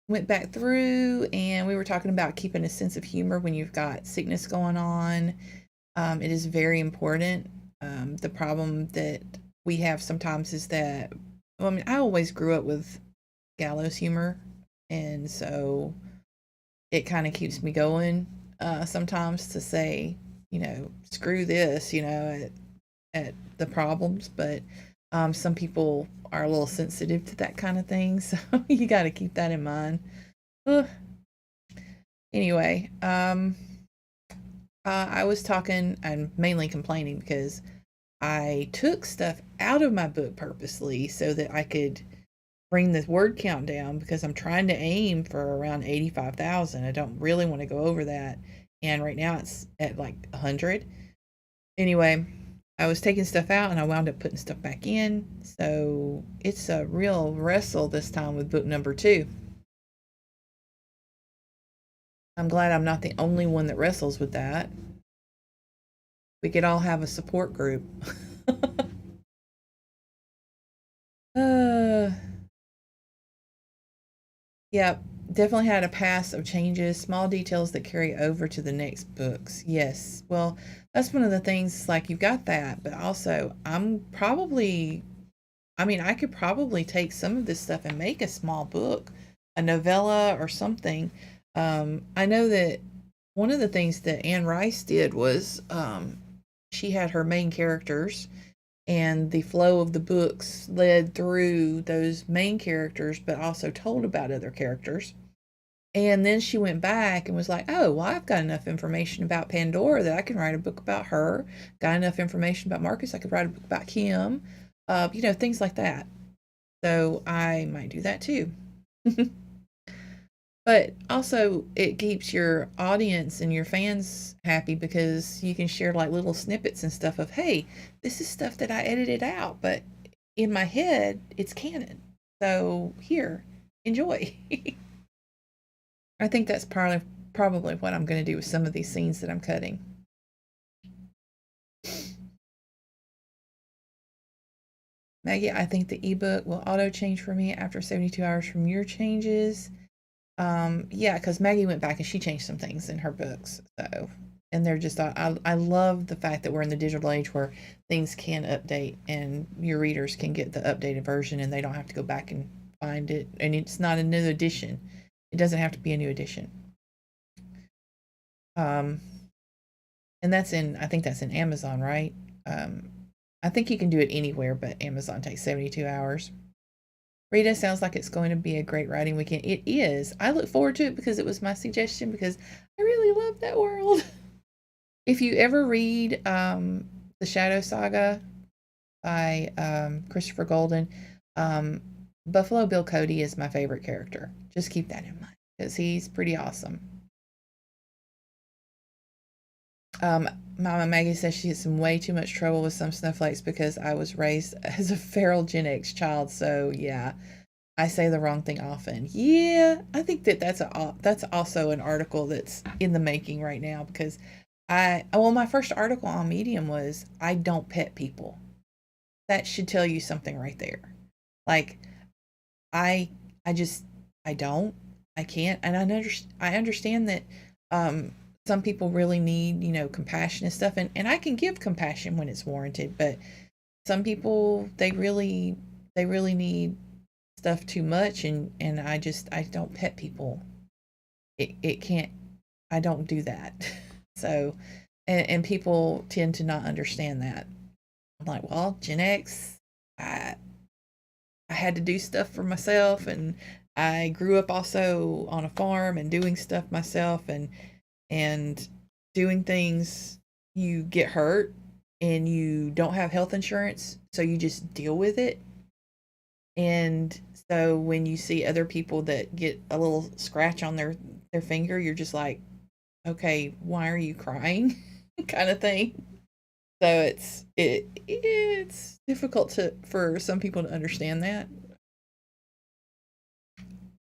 Went back through and we were talking about keeping a sense of humor when you've got sickness going on. It is very important. The problem that we have sometimes is that, well, I mean, I always grew up with gallows humor, and so it kind of keeps me going sometimes to say, screw this, at the problems. But some people are a little sensitive to that kind of thing, so you got to keep that in mind. Ugh. Anyway, I was talking and mainly complaining because I took stuff out of my book purposely so that I could bring the word count down because I'm trying to aim for around 85,000. I don't really want to go over that. And right now it's at like 100. Anyway, I was taking stuff out and I wound up putting stuff back in. So it's a real wrestle this time with book number 2. I'm glad I'm not the only one that wrestles with that. We could all have a support group. Yep, definitely had a pass of changes, small details that carry over to the next books. Yes, well, that's one of the things, like you've got that, but also I could probably take some of this stuff and make a small book, a novella or something. I know that one of the things that Anne Rice did was she had her main characters, and the flow of the books led through those main characters, but also told about other characters. And then she went back and was like, oh, well, I've got enough information about Pandora that I can write a book about her. Got enough information about Marcus, I could write a book about him. Things like that. So I might do that too. But also, it keeps your audience and your fans happy because you can share like little snippets and stuff of, hey, this is stuff that I edited out, but in my head, it's canon. So here, enjoy. I think that's probably what I'm going to do with some of these scenes that I'm cutting. Maggie, I think the ebook will auto change for me after 72 hours from your changes. Yeah, because Maggie went back and she changed some things in her books. So, and they're just, I love the fact that we're in the digital age where things can update and your readers can get the updated version and they don't have to go back and find it. And it's not a new edition. It doesn't have to be a new edition. And I think that's in Amazon, right? I think you can do it anywhere, but Amazon takes 72 hours. Rita, sounds like it's going to be a great writing weekend. It is. I look forward to it because it was my suggestion because I really love that world. If you ever read the Shadow Saga by Christopher Golden, um, Buffalo Bill Cody is my favorite character. Just keep that in mind because he's pretty awesome. Mama Maggie says she gets in way too much trouble with some snowflakes because I was raised as a feral Gen X child. So yeah, I say the wrong thing often. Yeah, I think that's also an article that's in the making right now because my first article on Medium was I don't pet people. That should tell you something right there. Like I I just I don't I can't, and I understand that some people really need, compassion and stuff, and I can give compassion when it's warranted, but some people they really need stuff too much, and I don't pet people. It can't, I don't do that. So and people tend to not understand that. I'm like, well, Gen X, I I had to do stuff for myself, and I grew up also on a farm and doing stuff myself, and doing things. You get hurt and you don't have health insurance, so you just deal with it. And so when you see other people that get a little scratch on their finger, you're just like, okay, why are you crying? Kind of thing. So it's difficult to for some people to understand that.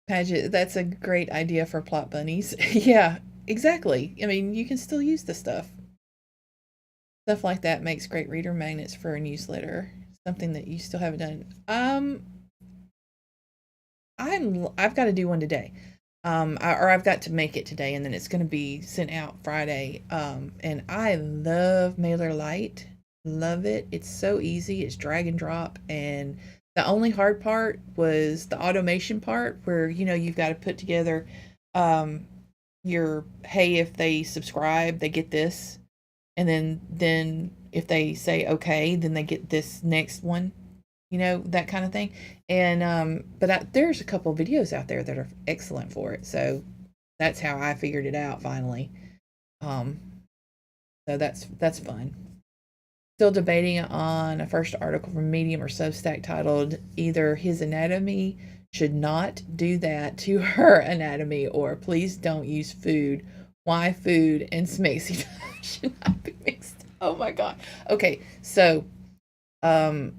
Paget, that's a great idea for plot bunnies. Yeah, exactly. I mean, you can still use the stuff. Stuff like that makes great reader magnets for a newsletter. Something that you still haven't done. I've got to do one today. Or I've got to make it today, and then it's going to be sent out Friday. And I love MailerLite. Love it. It's so easy. It's drag and drop, and the only hard part was the automation part, where you've got to put together um, your hey, if they subscribe, they get this, and then if they say okay, then they get this next one, that kind of thing. And but there's a couple of videos out there that are excellent for it. So that's how I figured it out finally. Um, so that's fun. Still debating on a first article from Medium or Substack titled either his anatomy should not do that to her anatomy, or please don't use food. Why food and Smacy should not be mixed? Oh my god. Okay, so um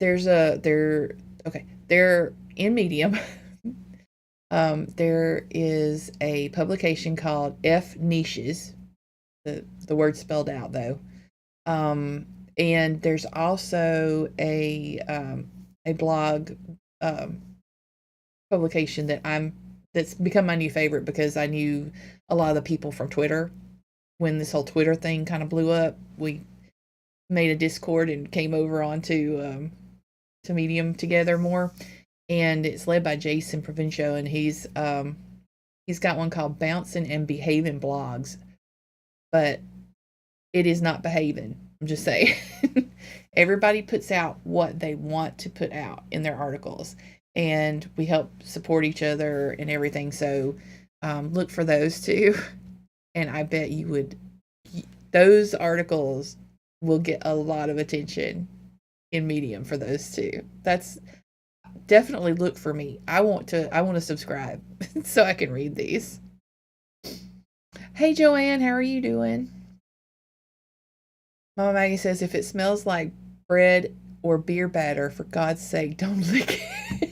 they're in Medium. There is a publication called F Niches, the word spelled out though. And there's also a blog um, publication that's become my new favorite because I knew a lot of the people from Twitter when this whole Twitter thing kind of blew up. We made a Discord and came over onto to Medium together more, and it's led by Jason Provencio, and he's got one called Bouncing and Behaving Blogs, but it is not behaving. I'm just saying. Everybody puts out what they want to put out in their articles, and we help support each other and everything. So look for those two, and I bet those articles will get a lot of attention in Medium for those two. That's definitely look for me. I want to subscribe so I can read these. Hey Joanne, how are you doing? Mama Maggie says if it smells like bread or beer batter, for God's sake, don't lick it.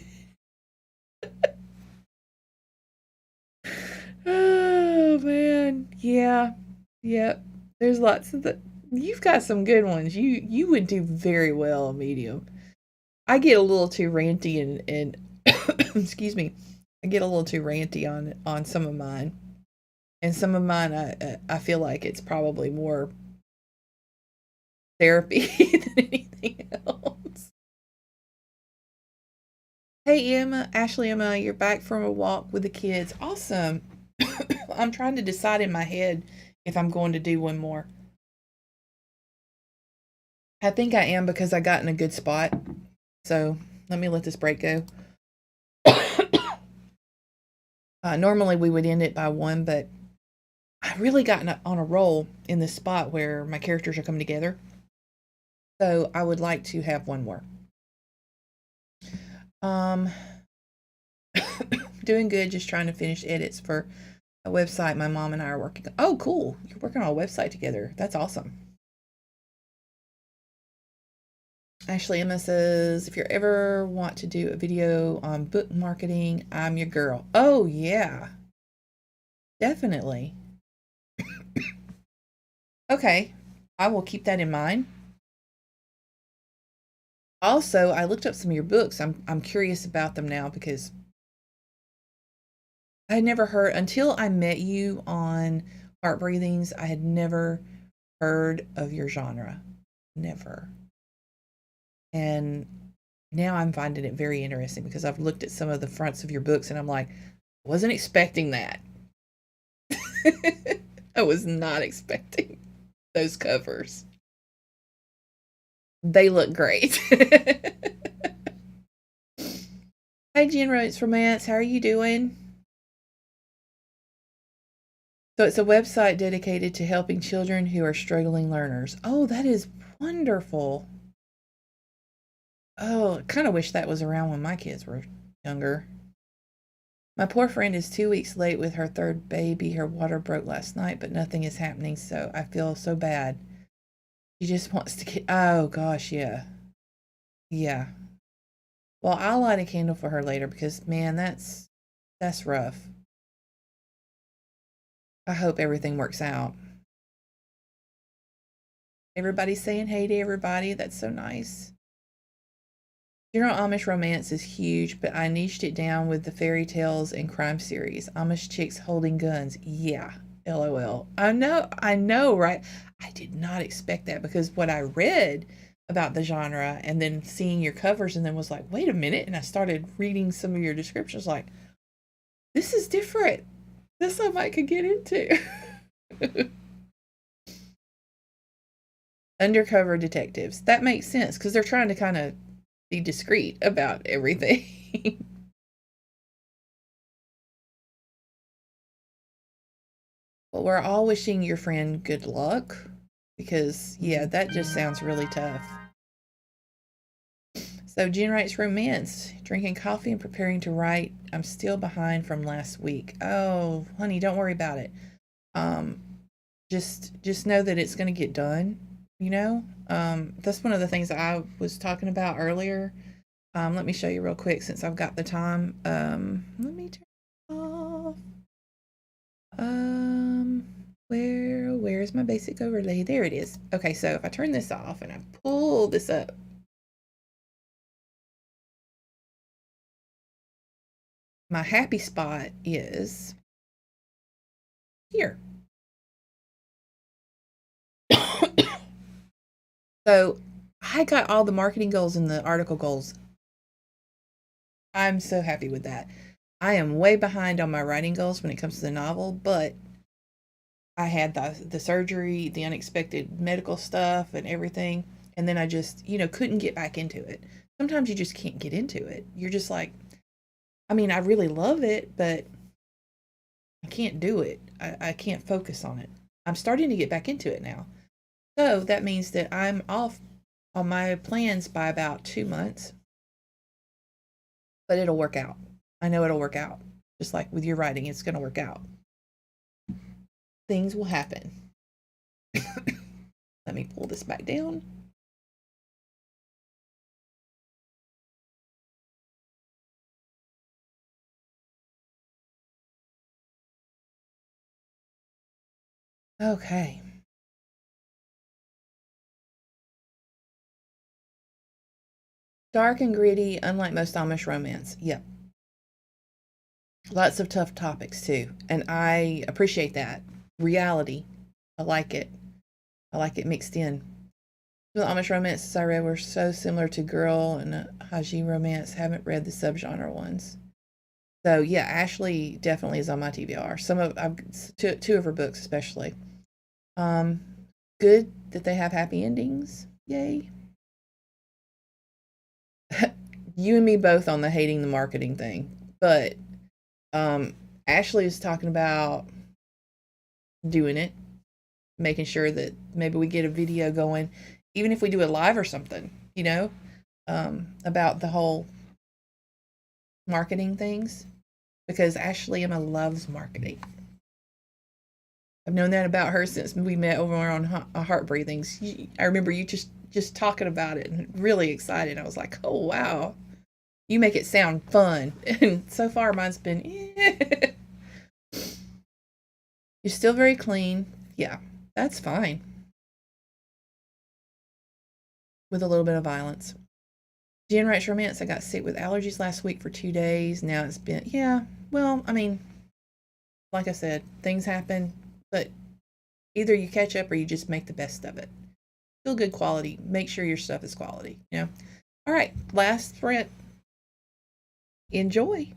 Oh man, yeah, yep. There's lots of the. You've got some good ones. You would do very well on Medium. I get a little too ranty and excuse me. I get a little too ranty on some of mine, and some of mine I feel like it's probably more therapy than anything else. Hey Emma, Ashley Emma, you're back from a walk with the kids. Awesome. I'm trying to decide in my head if I'm going to do one more. I think I am because I got in a good spot. So Let me let this break go. Normally we would end it by 1, but I really gotten on a roll in this spot where my characters are coming together. So I would like to have 1 more. Doing good, just trying to finish edits for a website my mom and I are working on. Oh, cool. You're working on a website together. That's awesome. Ashley Emma says, if you ever want to do a video on book marketing, I'm your girl. Oh, yeah. Definitely. Okay. I will keep that in mind. Also, I looked up some of your books. I'm curious about them now because I had never heard, until I met you on Heart Breathings, I had never heard of your genre. Never. And now I'm finding it very interesting because I've looked at some of the fronts of your books and I'm like, wasn't expecting that. I was not expecting those covers. They look great. Hi, Jen, it's Romance. How are you doing? So it's a website dedicated to helping children who are struggling learners. Oh, that is wonderful. Oh, I kind of wish that was around when my kids were younger. My poor friend is 2 weeks late with her 3rd baby. Her water broke last night, but nothing is happening, so I feel so bad. She just wants to get... Oh, gosh, yeah. Yeah. Well, I'll light a candle for her later because, man, that's rough. I hope everything works out. Everybody's saying hey to everybody. That's so nice. General Amish romance is huge, but I niched it down with the fairy tales and crime series. Amish chicks holding guns. Yeah. LOL. I know, right? I did not expect that because what I read about the genre and then seeing your covers and then was like, wait a minute. And I started reading some of your descriptions like, this is different. This I might could get into. Undercover detectives. That makes sense because they're trying to kind of be discreet about everything. Well, we're all wishing your friend good luck because, yeah, that just sounds really tough. So, Jen writes romance, drinking coffee and preparing to write. I'm still behind from last week. Oh, honey, don't worry about it. Just know that it's going to get done. You know, that's one of the things I was talking about earlier. Let me show you real quick since I've got the time. Let me turn it off. Where's my basic overlay? There it is. Okay, so if I turn this off and I pull this up, my happy spot is here. So I got all the marketing goals and the article goals. I'm so happy with that. I am way behind on my writing goals when it comes to the novel, but I had the surgery, the unexpected medical stuff and everything. And then I just, couldn't get back into it. Sometimes you just can't get into it. You're just like, I mean, I really love it, but I can't do it. I can't focus on it. I'm starting to get back into it now. So that means that I'm off on my plans by about 2 months. But it'll work out. I know it'll work out. Just like with your writing, it's going to work out. Things will happen. Let me pull this back down. Okay. Dark and gritty, unlike most Amish romance. Yep. Lots of tough topics too. And I appreciate that. Reality. I like it. I like it mixed in. The Amish romances I read were so similar to Girl and Haji romance. Haven't read the subgenre ones. So yeah, Ashley definitely is on my TBR. Two of her books especially. Good that they have happy endings. Yay. you and me both on the hating the marketing thing. But um, Ashley is talking about doing it, making sure that maybe we get a video going, even if we do a live or something, about the whole marketing things, because Ashley Emma loves marketing. I've known that about her since we met over on Heart Breathings. I remember you just talking about it and really excited. I was like, oh wow, you make it sound fun. And so far, mine's been, you're still very clean. Yeah, that's fine with a little bit of violence. Jen writes romance. I got sick with allergies last week for 2 days. Now it's been, yeah. Well, I mean, like I said, things happen, but either you catch up or you just make the best of it. Still good quality. Make sure your stuff is quality. All right, last sprint. Enjoy.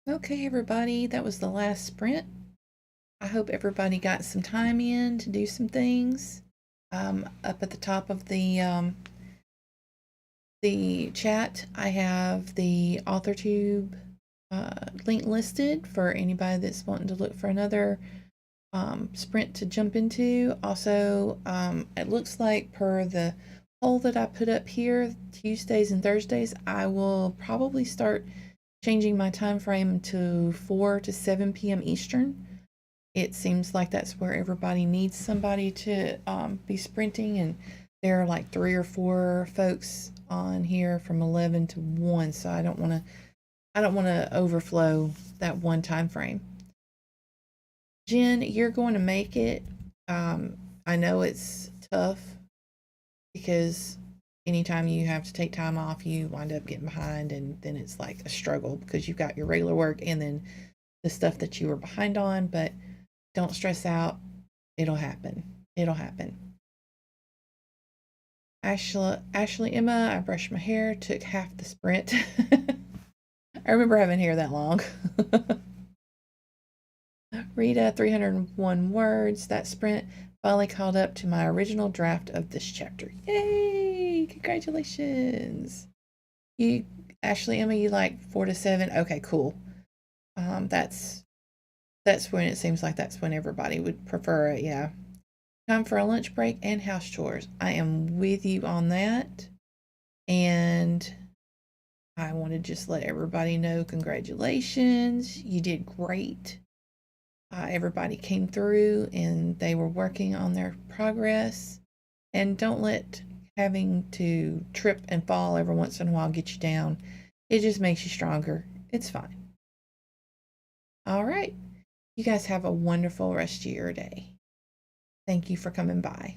Okay, everybody, that was the last sprint. I hope everybody got some time in to do some things. Up at the top of the chat, I have the AuthorTube link listed for anybody that's wanting to look for another sprint to jump into. Also, it looks like per the poll that I put up here, Tuesdays and Thursdays, I will probably start changing my time frame to 4 to 7 p.m. Eastern. It seems like that's where everybody needs somebody to be sprinting, and there are like 3 or 4 folks on here from 11 to 1, so I don't want to overflow that one time frame. Jen, you're going to make it. I know it's tough because anytime you have to take time off, you wind up getting behind, and then it's like a struggle because you've got your regular work and then the stuff that you were behind on. But don't stress out. It'll happen. It'll happen. Ashley Emma, I brushed my hair, took half the sprint. I remember having hair that long. Rita, 301 words. That sprint finally caught up to my original draft of this chapter. Yay! Congratulations. You, Ashley Emma, you like 4 to 7? Okay, cool. That's when it seems like that's when everybody would prefer it. Yeah. Time for a lunch break and house chores. I am with you on that. And I want to just let everybody know congratulations. You did great. Everybody came through and they were working on their progress. And don't let having to trip and fall every once in a while get you down. It just makes you stronger. It's fine. All right. You guys have a wonderful rest of your day. Thank you for coming by.